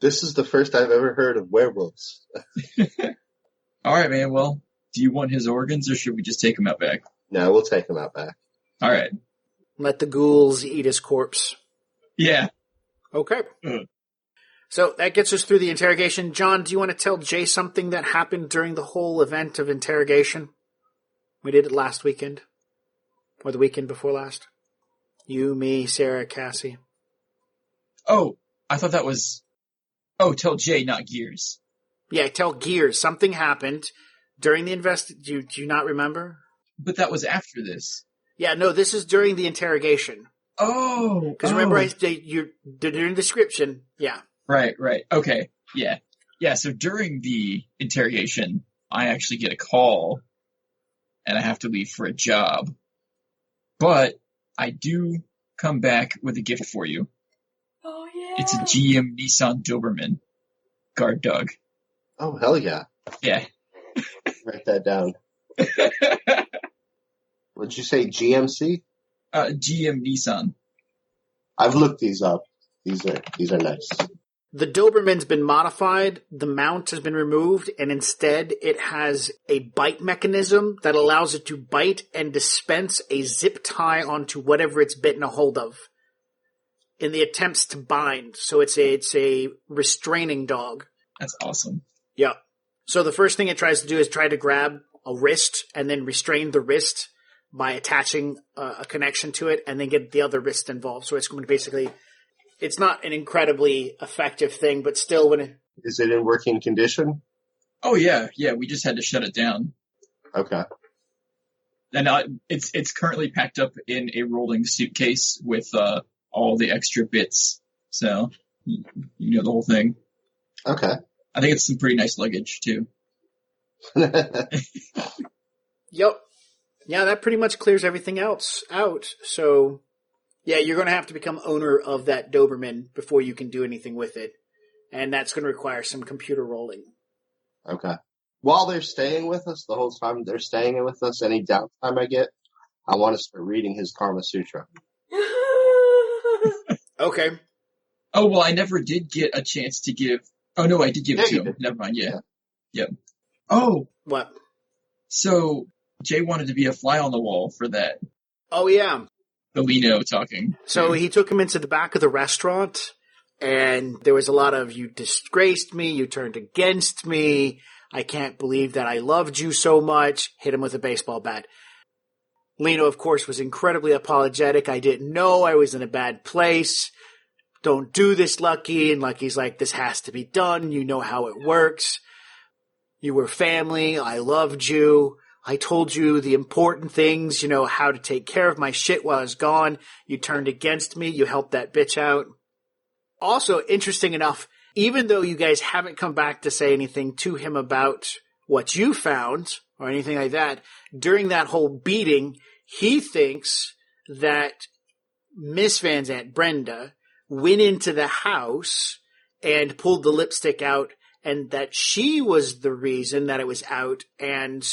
This is the first I've ever heard of werewolves. All right, man. Well, do you want his organs or should we just take him out back? No, we'll take him out back. All right. Let the ghouls eat his corpse. Yeah. Okay. So that gets us through the interrogation. John, do you want to tell Jay something that happened during the whole event of interrogation? We did it last weekend. Or the weekend before last. You, me, Sarah, Cassie. Oh, I thought that was... Oh, tell Jay, not Gears. Yeah, tell Gears. Something happened during the do you not remember? But that was after this. Yeah, no, this is during the interrogation. Oh! Because remember, during the description, yeah. Right. Okay, yeah. Yeah, so during the interrogation, I actually get a call, and I have to leave for a job. But I do come back with a gift for you. Oh, yeah. It's a GM Nissan Doberman guard dog. Oh, hell yeah. Yeah. Write that down. What'd you say, GMC? GM Nissan. I've looked these up. These are nice. The Doberman's been modified, the mount has been removed, and instead it has a bite mechanism that allows it to bite and dispense a zip tie onto whatever it's bitten a hold of in the attempts to bind. So it's a restraining dog. That's awesome. Yeah. So the first thing it tries to do is try to grab a wrist and then restrain the wrist by attaching a connection to it and then get the other wrist involved. So it's going to basically... It's not an incredibly effective thing, but still Is it in working condition? Oh, yeah, we just had to shut it down. Okay. And it's currently packed up in a rolling suitcase with all the extra bits. So, you know the whole thing. Okay. I think it's some pretty nice luggage, too. Yep. Yeah, that pretty much clears everything else out. So... Yeah, you're going to have to become owner of that Doberman before you can do anything with it. And that's going to require some computer rolling. Okay. While they're staying with us, the whole time they're staying with us, any downtime I get, I want to start reading his Karma Sutra. Okay. Oh, well, I never did get a chance to give... Oh, no, I did give it to him. Never mind, yeah. Yep. Oh! What? So, Jay wanted to be a fly on the wall for that. Oh, yeah. The Lino talking. So he took him into the back of the restaurant, and there was a lot of, you disgraced me, you turned against me, I can't believe that I loved you so much, hit him with a baseball bat. Lino, of course, was incredibly apologetic. I didn't know, I was in a bad place. Don't do this, Lucky. And Lucky's like, this has to be done, you know how it works. You were family, I loved you. I told you the important things, you know, how to take care of my shit while I was gone. You turned against me. You helped that bitch out. Also, interesting enough, even though you guys haven't come back to say anything to him about what you found or anything like that, during that whole beating, he thinks that Miss Van Zant, Brenda, went into the house and pulled the lipstick out and that she was the reason that it was out and...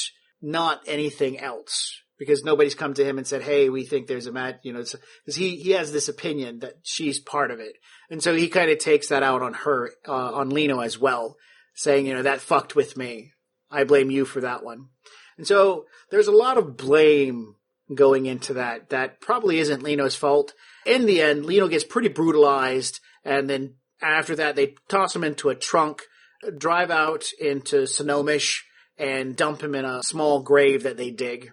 not anything else, because nobody's come to him and said, hey, we think there's a because he has this opinion that she's part of it. And so he kind of takes that out on her, on Lino as well, saying, that fucked with me. I blame you for that one. And so there's a lot of blame going into that. That probably isn't Lino's fault. In the end, Lino gets pretty brutalized, and then after that, they toss him into a trunk, drive out into Sonomish, and dump him in a small grave that they dig.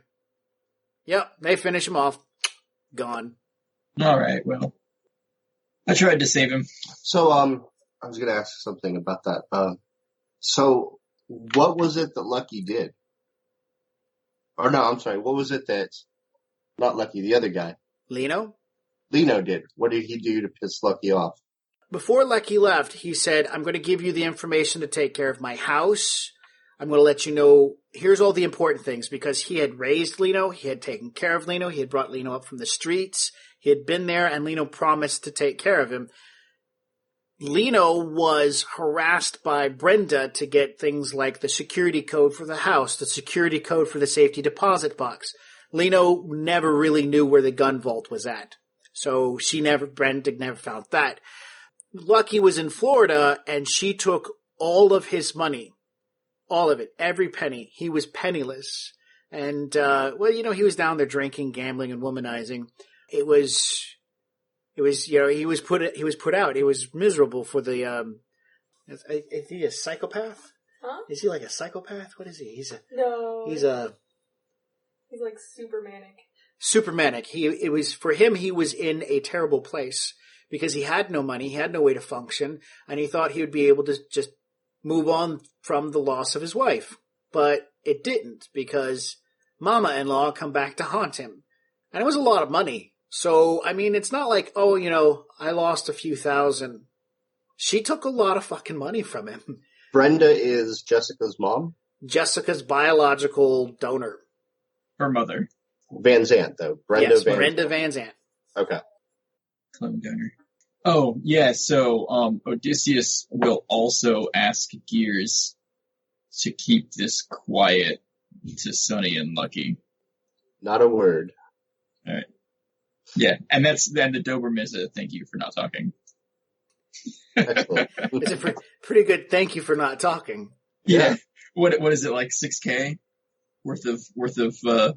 Yep, they finish him off. Gone. All right, well, I tried to save him. So, I was going to ask something about that. So, what was it that Lucky did? Or no, I'm sorry, what was it that, not Lucky, the other guy? Lino did. What did he do to piss Lucky off? Before Lucky left, he said, I'm going to give you the information to take care of my house. I'm going to let you know, here's all the important things, because he had raised Lino, he had taken care of Lino, he had brought Lino up from the streets, he had been there, and Lino promised to take care of him. Lino was harassed by Brenda to get things like the security code for the house, the security code for the safety deposit box. Lino never really knew where the gun vault was at. So Brenda never found that. Lucky was in Florida, and she took all of his money. All of it, every penny. He was penniless. And, he was down there drinking, gambling, and womanizing. He was put out. It was miserable for the Is he a psychopath? Huh? Is he like a psychopath? What is he? He's He's like super manic. Super manic. He was in a terrible place because he had no money, he had no way to function, and he thought he would be able to just move on from the loss of his wife. But it didn't, because Mama-in-law come back to haunt him. And it was a lot of money. So, I mean, it's not like, I lost a few thousand. She took a lot of fucking money from him. Brenda is Jessica's mom? Jessica's biological donor. Her mother. Van Zant, though. Brenda Van Zant. Okay. Clone donor. Oh, yeah, so Odysseus will also ask Gears to keep this quiet to Sunny and Lucky. Not a word. All right. Yeah, and then the Doberman is a thank you for not talking. Excellent. It's a pretty good thank you for not talking. Yeah. What is it, like 6K worth of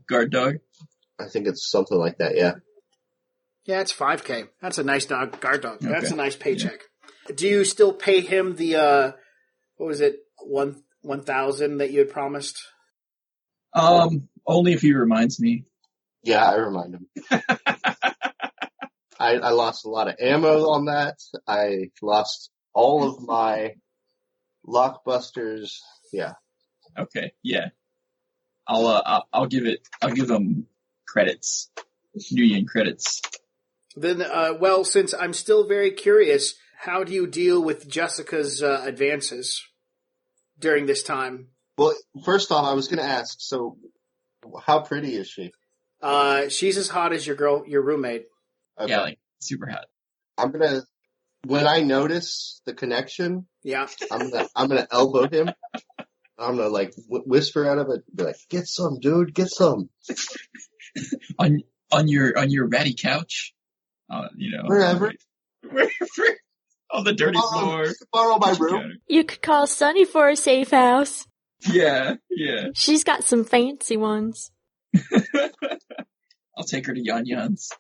guard dog? I think it's something like that, yeah. Yeah, it's 5K. That's a nice guard dog. Okay. That's a nice paycheck. Yeah. Do you still pay him the, 1,000 that you had promised? Only if he reminds me. Yeah, I remind him. I lost a lot of ammo on that. I lost all of my lockbusters. Yeah. Okay, yeah. I'll give him credits. Union credits. Then, since I'm still very curious, how do you deal with Jessica's advances during this time? Well, first off, I was going to ask, so how pretty is she? She's as hot as your roommate. Okay. Yeah, like super hot. When I notice the connection, yeah, I'm gonna elbow him. I'm gonna whisper out of it, be like, "Get some, dude, get some." on your ratty couch, wherever, on the dirty floor. Borrow my room. You could call Sunny for a safe house. Yeah. She's got some fancy ones. I'll take her to Yan Yan's.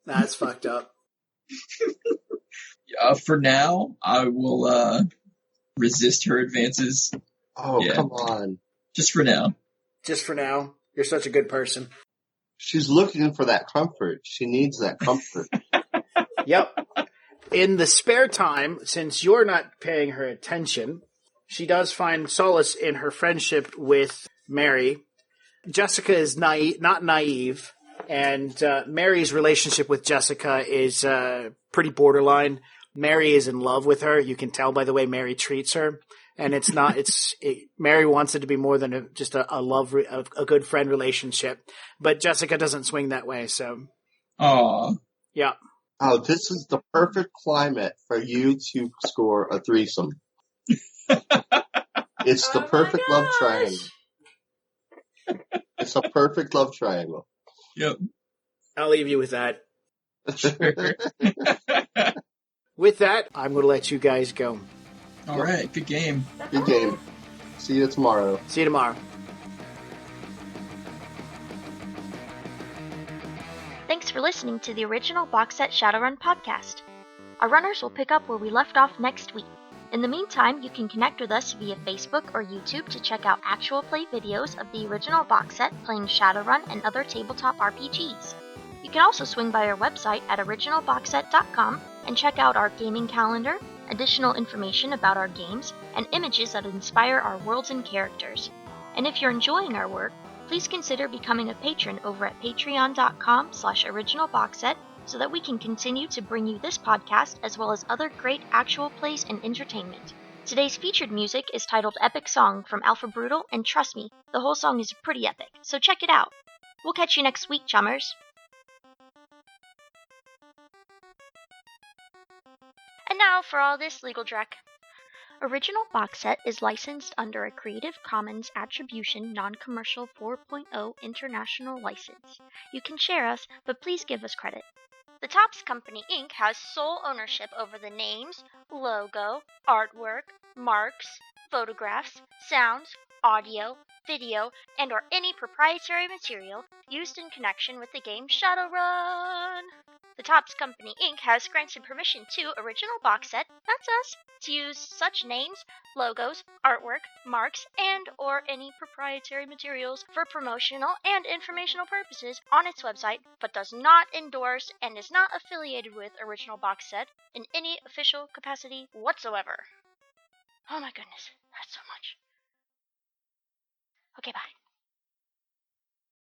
That's fucked up. For now, I will resist her advances. Oh, yeah. Come on. Just for now. Just for now. You're such a good person. She's looking for that comfort. She needs that comfort. Yep. In the spare time, since you're not paying her attention, she does find solace in her friendship with Mary. Jessica is not naive, and Mary's relationship with Jessica is pretty borderline. Mary is in love with her. You can tell by the way Mary treats her. And it's not, Mary wants it to be more than just a good friend relationship. But Jessica doesn't swing that way, so. Aww. Yeah. Oh, this is the perfect climate for you to score a threesome. It's the perfect love triangle. It's a perfect love triangle. Yep. I'll leave you with that. Sure. With that, I'm going to let you guys go. All right. Good game. Good game. See you tomorrow. See you tomorrow. Thanks for listening to the original Box Set Shadowrun podcast. Our runners will pick up where we left off next week. In the meantime, you can connect with us via Facebook or YouTube to check out actual play videos of the original box set playing Shadowrun and other tabletop RPGs. You can also swing by our website at originalboxset.com and check out our gaming calendar, additional information about our games, and images that inspire our worlds and characters. And if you're enjoying our work, please consider becoming a patron over at patreon.com/originalboxset so that we can continue to bring you this podcast as well as other great actual plays and entertainment. Today's featured music is titled Epic Song from Alpha Brutal, and trust me, the whole song is pretty epic, so check it out. We'll catch you next week, chummers. And now for all this legal dreck. Original Box Set is licensed under a Creative Commons Attribution Non-Commercial 4.0 International License. You can share us, but please give us credit. The Topps Company, Inc. has sole ownership over the names, logo, artwork, marks, photographs, sounds, audio, video, and or any proprietary material used in connection with the game Shadowrun. The Topps Company Inc. has granted permission to Original Box Set, that's us, to use such names, logos, artwork, marks, and or any proprietary materials for promotional and informational purposes on its website, but does not endorse and is not affiliated with Original Box Set in any official capacity whatsoever. Oh my goodness, that's so much. Okay, bye.